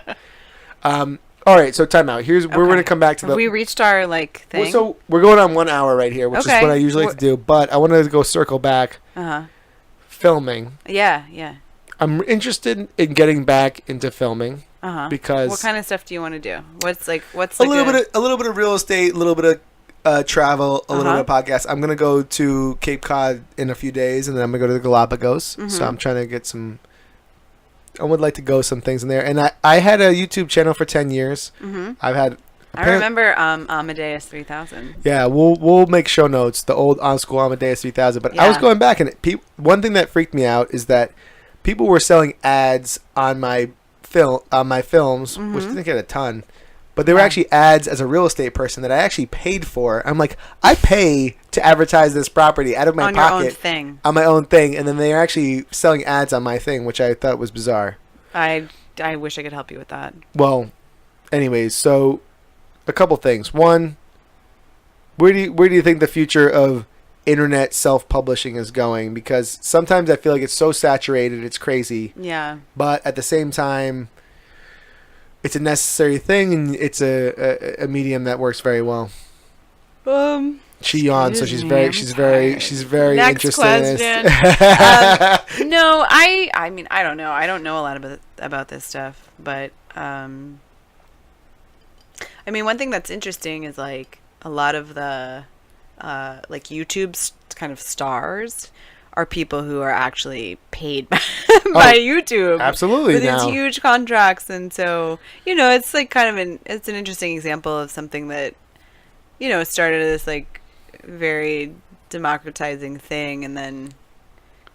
All right, so time out. We're gonna come back to Have we reached our like thing? Well, so we're going on 1 hour right here, which is what I usually like to do. But I wanted to go circle back. Filming. Yeah. I'm interested in getting back into filming because what kind of stuff do you want to do? What's a little bit of real estate, a little bit of travel, a little bit of podcast. I'm gonna go to Cape Cod in a few days, and then I'm gonna go to the Galapagos. So I'm trying to get some. I would like to go some things in there, and I had a YouTube channel for 10 years. I've had. I remember Amadeus 3000. Yeah, we'll make show notes. The old on school Amadeus 3000. But I was going back, and one thing that freaked me out is that people were selling ads on my films, which I didn't get a ton. But they were actually ads as a real estate person that I actually paid for. I'm like, I pay to advertise this property out of my pocket. On your own thing. On my own thing. And then they're actually selling ads on my thing, which I thought was bizarre. I wish I could help you with that. Well, anyways, so a couple things. One, where do you think the future of internet self-publishing is going? Because sometimes I feel like it's so saturated, it's crazy. Yeah. But at the same time, it's a necessary thing, and it's a medium that works very well. She yawns, so she's very Next interested question. in this. No, I mean I don't know. I don't know a lot about this stuff, but I mean one thing that's interesting is like a lot of the like YouTube's kind of stars are people who are actually paid by YouTube. Absolutely. With these huge contracts. And so, it's like kind of it's an interesting example of something that, started as like very democratizing thing and then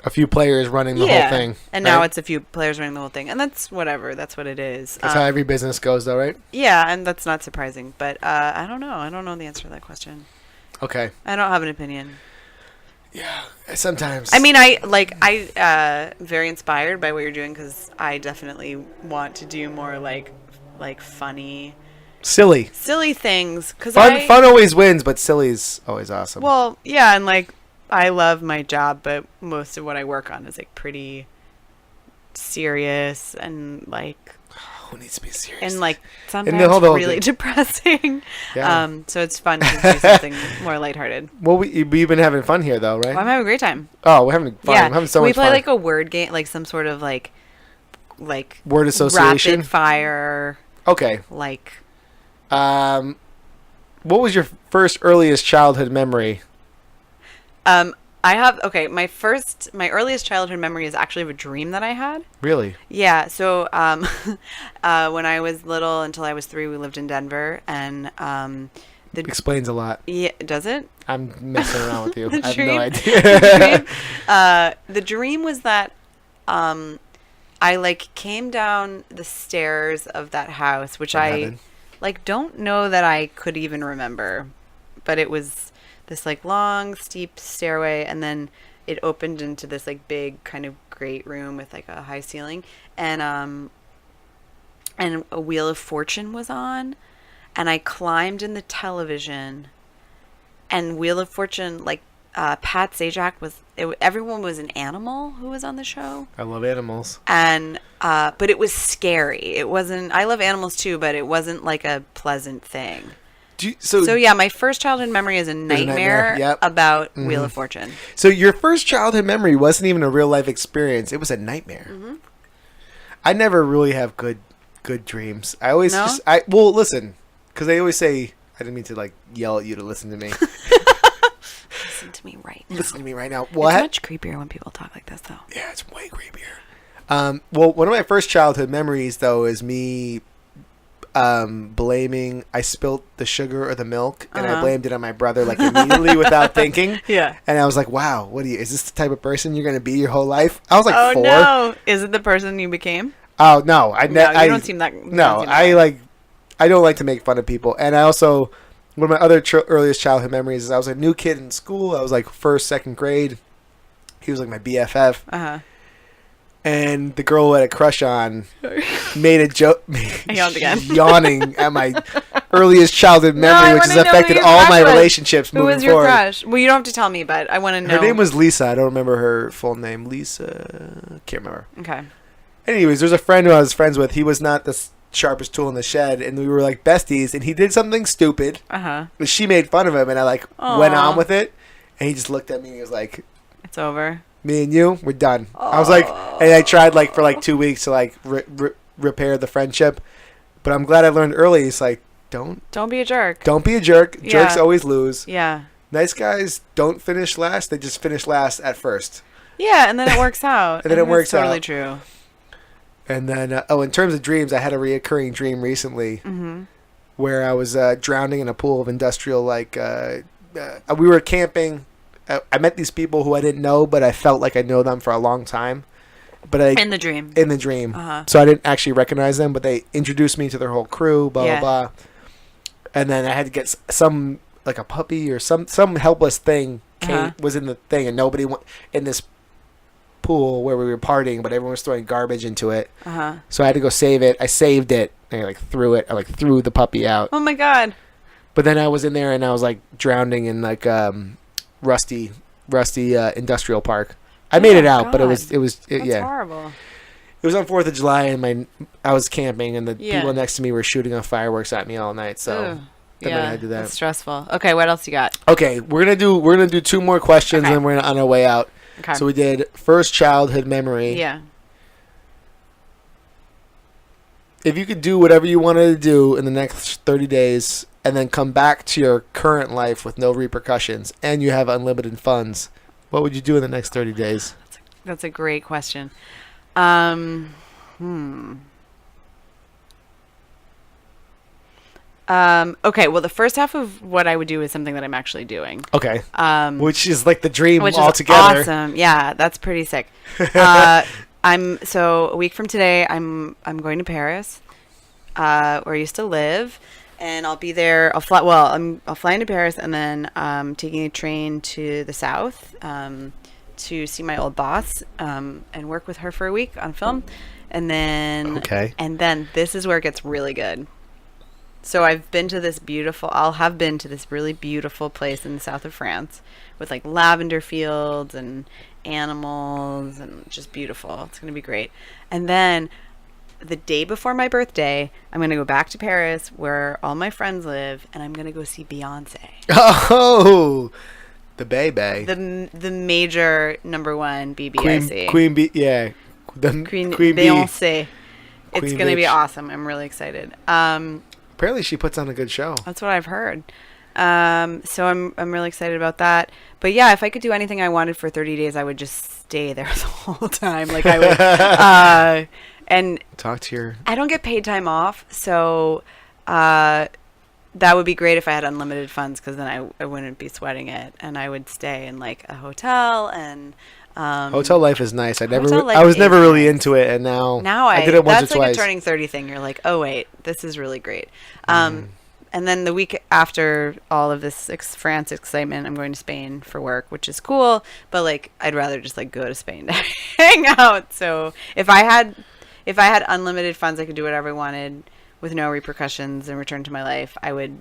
a few players running the whole thing. And now it's a few players running the whole thing. And that's whatever. That's what it is. That's how every business goes though, right? Yeah, and that's not surprising. But I don't know. I don't know the answer to that question. Okay. I don't have an opinion. Yeah, sometimes. I mean, I very inspired by what you're doing because I definitely want to do more like funny, silly things. Cause fun always wins, but silly's always awesome. Well, yeah, and like I love my job, but most of what I work on is like pretty serious and like. Who needs to be serious? And like sometimes really depressing. Yeah. So it's fun to do something more lighthearted. Well, we've been having fun here though, right? Well, I'm having a great time. Oh, we're having fun. Yeah. I'm having so much fun. We play like a word game, like some sort of like word association, rapid fire. Okay. Like. What was your first earliest childhood memory? I have my earliest childhood memory is actually of a dream that I had. Really? Yeah. So when I was little, until I was 3, we lived in Denver, and explains a lot. Yeah, does it? I'm messing around with you. I have dream, no idea. The dream was that I like came down the stairs of that house, which I like don't know that I could even remember, but it was this like long steep stairway, and then it opened into this like big kind of great room with like a high ceiling, and a Wheel of Fortune was on, and I climbed in the television, and Wheel of Fortune, like Pat Sajak everyone was an animal who was on the show. I love animals. And but it was scary. It wasn't. I love animals too, but it wasn't like a pleasant thing. So yeah, my first childhood memory is a nightmare about Wheel of Fortune. So your first childhood memory wasn't even a real life experience; it was a nightmare. I never really have good dreams. I always listen, because they always say I didn't mean to like yell at you to listen to me. Listen to me right listen to me right now. It's much creepier when people talk like this, though. Yeah, it's way creepier. Well, one of my first childhood memories, though, is me blaming. I spilt the sugar or the milk, and I blamed it on my brother, like, immediately without thinking. Yeah. And I was like, "Wow, is this the type of person you're gonna be your whole life?" I was like, "Oh 4. no, is it the person you became?" Oh no, you don't seem that. No, I don't like to make fun of people, and I also. One of my other earliest childhood memories is I was a new kid in school. I was like first, second grade. He was like my BFF. And the girl who I had a crush on made a joke. Yawning at my earliest childhood memory, which has affected all my relationships moving forward. Who was your crush? Well, you don't have to tell me, but I want to know. Her name was Lisa. I don't remember her full name. Lisa. Can't remember. Okay. Anyways, there's a friend who I was friends with. He was not the sharpest tool in the shed, and we were like besties, and he did something stupid. She made fun of him, and I went on with it, and he just looked at me and he was like, "It's over. Me and you, we're done." I was like, and I tried for 2 weeks to repair the friendship, but I'm glad I learned early. It's like, don't be a jerk. Don't be a jerk. Yeah. Jerks always lose. Yeah. Nice guys don't finish last. They just finish last at first. Yeah, and then it works out. And then it works totally out. True. And then, in terms of dreams, I had a reoccurring dream recently where I was drowning in a pool of industrial, we were camping. I met these people who I didn't know, but I felt like I know them for a long time. But in the dream. So I didn't actually recognize them, but they introduced me to their whole crew, blah, blah. And then I had to get some, like a puppy or some helpless thing was in the thing, and nobody in this pool where we were partying, but everyone was throwing garbage into it. So I had to go save it. I saved it, and I threw the puppy out. Oh my god. But then I was in there and I was drowning in rusty industrial park. I made it out, but it was That's horrible. It was on 4th of July, and I was camping, and the people next to me were shooting off fireworks at me all night. So I had to do that. That's stressful. Okay, what else you got? Okay, we're gonna do 2 more questions, and then we're on our way out. Okay. So we did first childhood memory. Yeah. If you could do whatever you wanted to do in the next 30 days and then come back to your current life with no repercussions and you have unlimited funds, what would you do in the next 30 days? That's a great question. Okay, well, the first half of what I would do is something that I'm actually doing. Okay. Which is like the dream altogether. Awesome. Yeah, that's pretty sick. So a week from today, I'm going to Paris, where I used to live, and I'll be there. I'll fly into Paris, and then taking a train to the south to see my old boss and work with her for a week on film, and then this is where it gets really good. So I'll have been to this really beautiful place in the south of France with lavender fields and animals and just beautiful. It's going to be great. And then the day before my birthday, I'm going to go back to Paris where all my friends live, and I'm going to go see Beyonce. Oh, the Bay. The major #1 BBIC. Queen Bee, yeah. Queen Beyonce. It's going to be awesome. I'm really excited. Apparently she puts on a good show. That's what I've heard. So I'm really excited about that. But yeah, if I could do anything I wanted for 30 days, I would just stay there the whole time. I would, and talk to your. I don't get paid time off, so that would be great if I had unlimited funds, because then I wouldn't be sweating it, and I would stay in a hotel and. Hotel life is nice. I was never really into it, and now I did it once or twice. That's a turning 30 thing. You're like, oh wait, this is really great. And then the week after all of this France excitement, I'm going to Spain for work, which is cool. But I'd rather just go to Spain to hang out. So if I had unlimited funds, I could do whatever I wanted with no repercussions and return to my life. I would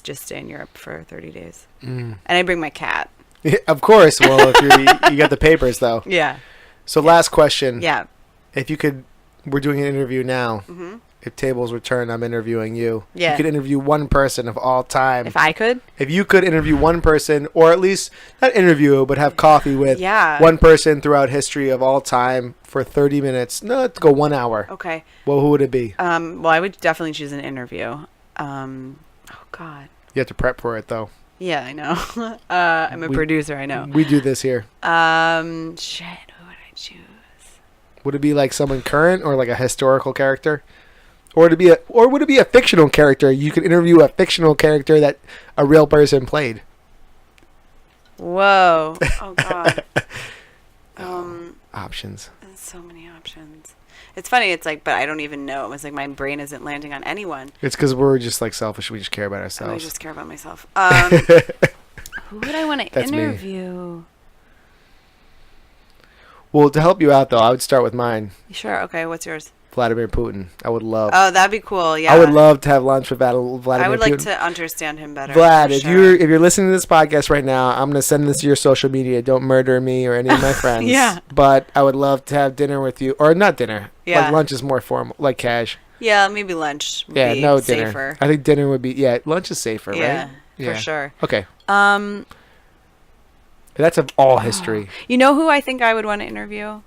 just stay in Europe for 30 days, and I'd bring my cat. Yeah, of course. Well, if you got the papers, though. Yeah. So last question. Yeah. If you could, we're doing an interview now. Mm-hmm. If tables return, I'm interviewing you. Yeah. You could interview one person of all time. If I could? If you could interview one person, or at least not interview, but have coffee with one person throughout history of all time for 30 minutes. No, let's go 1 hour. Okay. Well, who would it be? Well, I would definitely choose an interview. Oh, God. You have to prep for it, though. Yeah, I know. I'm a producer. I know. We do this here. Shit. Who would I choose? Would it be like someone current or like a historical character? Or would it be a fictional character? You could interview a fictional character that a real person played. Whoa. Oh God. Options. There's so many options. It's funny. It's like, but I don't even know. It's like my brain isn't landing on anyone. It's because we're just like selfish. We just care about I ourselves. just care about myself. Who would I want to That's me. interview? Well, to help you out though, I would start with mine. Sure. Okay. What's yours? Vladimir Putin. I would love. Oh, that'd be cool. Yeah. I would love to have lunch with Vladimir Putin. I would like to understand him better. Vlad, for if sure. you're listening to this podcast right now, I'm gonna send this to your social media. Don't murder me or any of my friends. Yeah. But I would love to have dinner with you, or not dinner. Yeah. Like lunch is more formal, like cash. Yeah, maybe lunch. Would Yeah, be no safer. dinner. I think dinner would be. Yeah, lunch is safer, Yeah, right? for sure. Okay. You That's of all history. know who I think I would want to interview?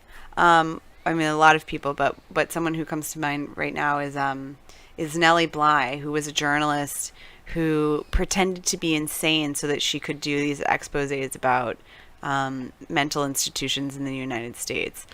I mean, a lot of people, but someone who comes to mind right now is Nellie Bly, who was a journalist who pretended to be insane so that she could do these exposés about mental institutions in the United States.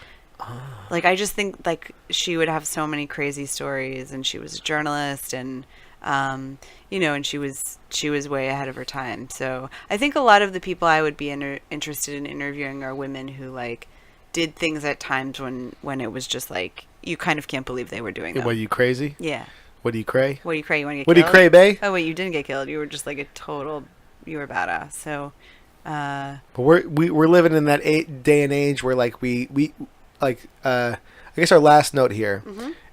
Like, I just think like she would have so many crazy stories, and she was a journalist, and and she was way ahead of her time. So I think a lot of the people I would be interested in interviewing are women who like did things at times when it was just like you kind of can't believe they were doing them. What, you crazy? Yeah. What do you cray? What do you cray? You want to get What do killed? you cray, bae? Oh wait, you didn't get killed. You were just like you were badass. So. But we're living in that day and age where like we like I guess our last note here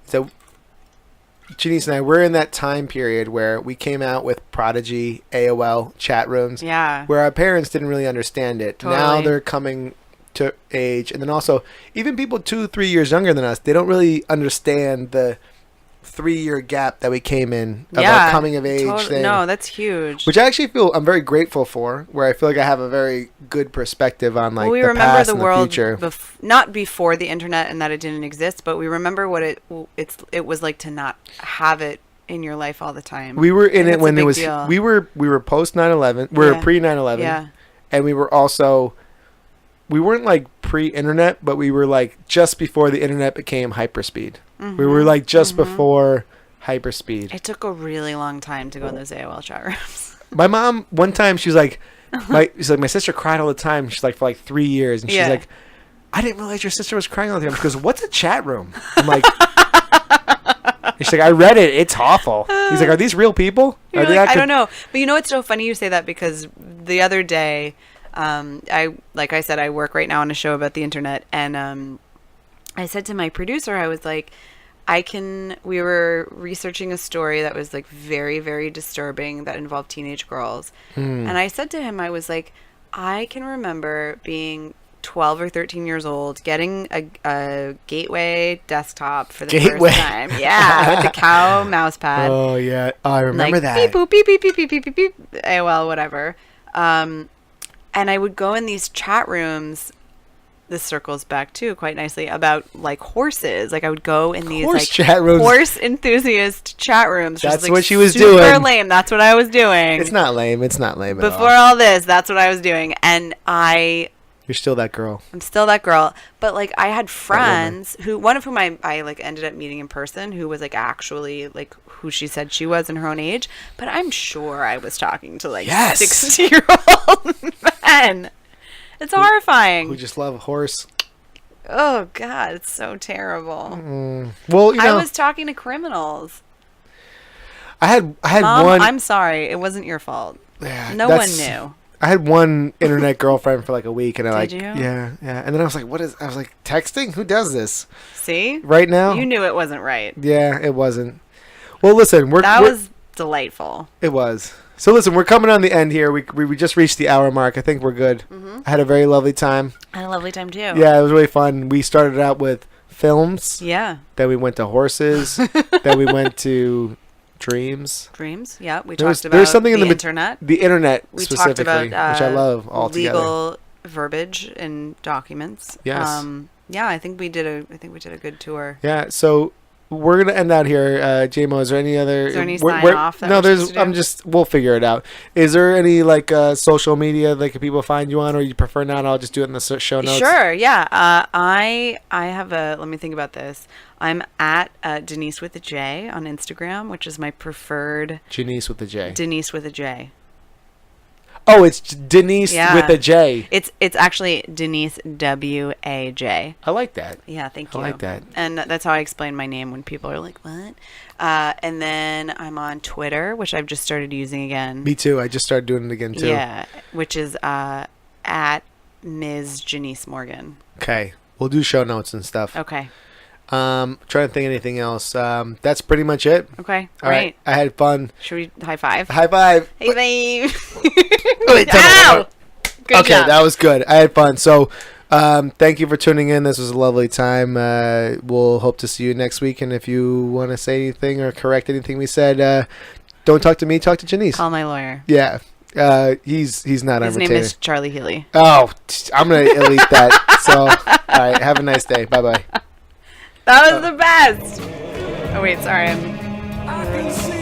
is that Jenise and I, we're in that time period where we came out with Prodigy, AOL Chat Rooms, Yeah. where our parents didn't really understand it. Totally. Now they're coming to age, and then also even people 2-3 years younger than us, they don't really understand the 3-year gap that we came in of our coming of age thing. No, that's huge. Which I actually feel I'm very grateful for, where I feel like I have a very good perspective on like we the remember past the and world the future. Not before the internet and that it didn't exist, but we remember what it was like to not have it in your life all the time. We were in And it it's when a it big was deal. we were post 9/11. We were Yeah. pre 9/11. Yeah. And we were also we weren't like pre-internet, but we were like just before the internet became hyperspeed. We were like just before hyperspeed. It took a really long time to go in those AOL chat rooms. My mom one time she's like my sister cried all the time. She's like for like 3 years, and she's Yeah. like, I didn't realize your sister was crying all the time. She goes, what's a chat room? I'm like, and she's like, I read it. It's awful. He's like, are these real people? You're Are they like, I active-" don't know. But you know what's so funny you say that, because the other day, like I said, I work right now on a show about the internet, and I said to my producer, I was like, we were researching a story that was like very, very disturbing that involved teenage girls. And I said to him, I was like, I can remember being 12 or 13 years old, getting a Gateway desktop for the Gateway. first time. Yeah, with the cow mouse pad. Oh yeah, I remember like, that. Beep, boop, beep, beep, beep, beep, beep, beep, beep, AOL, whatever. And I would go in these chat rooms. This circles back too quite nicely about like horses. Like I would go in these Horse like chat rooms. horse enthusiast chat rooms. That's just, like, what she was super doing. Lame. That's what I was doing. It's not lame. It's not lame at Before all. all this, that's what I was doing, and You're still that girl. I'm still that girl. But like I had friends one of whom I like ended up meeting in person, who was like actually like who she said she was in her own age. But I'm sure I was talking to like Yes. 60-year-old men. It's horrifying. We just love a horse. Oh God, it's so terrible. Well, you know, I was talking to criminals. I had Mom, one. I'm sorry. It wasn't your fault. Yeah, No one that's- knew. I had one internet girlfriend for like a week, and I Did like, you? yeah, and then I was like, I was like, texting? Who does this See? right now? You knew it wasn't right. Yeah, it wasn't. Well, listen, That was delightful. It was. So listen, we're coming on the end here. We just reached the hour mark. I think we're good. I had a very lovely time. I had a lovely time too. Yeah, it was really fun. We started out with films. Yeah. Then we went to horses. Then we went to dreams. Dreams. Yeah. We There's talked about something in the the internet. The internet We talked specifically, about which I love altogether. legal verbiage in documents. Yes. Yeah, I think we did a good tour. Yeah. So we're gonna end out here. JMO, is there any other? Is there any sign off that no, we're there's. supposed to I'm do? just. We'll figure it out. Is there any like social media that people find you on, or you prefer not? I'll just do it in the show notes. Sure, yeah. I have a. Let me think about this. I'm at Jenise with a J on Instagram, which is my preferred. Jenise with a J. Denise with a J. Oh, it's Denise Yeah. with a J. It's actually Denise WAJ. I like that. Yeah, thank I you. like that. And that's how I explain my name when people are like, "What?" And then I'm on Twitter, which I've just started using again. Me too. I just started doing it again too. Yeah, which is at Ms. Jenise Morgan. Okay. We'll do show notes and stuff. Okay. Trying to think of anything else. That's pretty much it. Okay. All right. I had fun. Should we high five? High five. Hey, babe. Wait, Ow! Good okay, job. that was good. I had fun. So, thank you for tuning in. This was a lovely time. We'll hope to see you next week. And if you want to say anything or correct anything we said, don't talk to me. Talk to Jenise. Call my lawyer. Yeah. He's not on His name retainer. is Charlie Healy. Oh, I'm gonna delete that. So, all right. Have a nice day. Bye bye. That was the best. Oh wait, sorry. I can see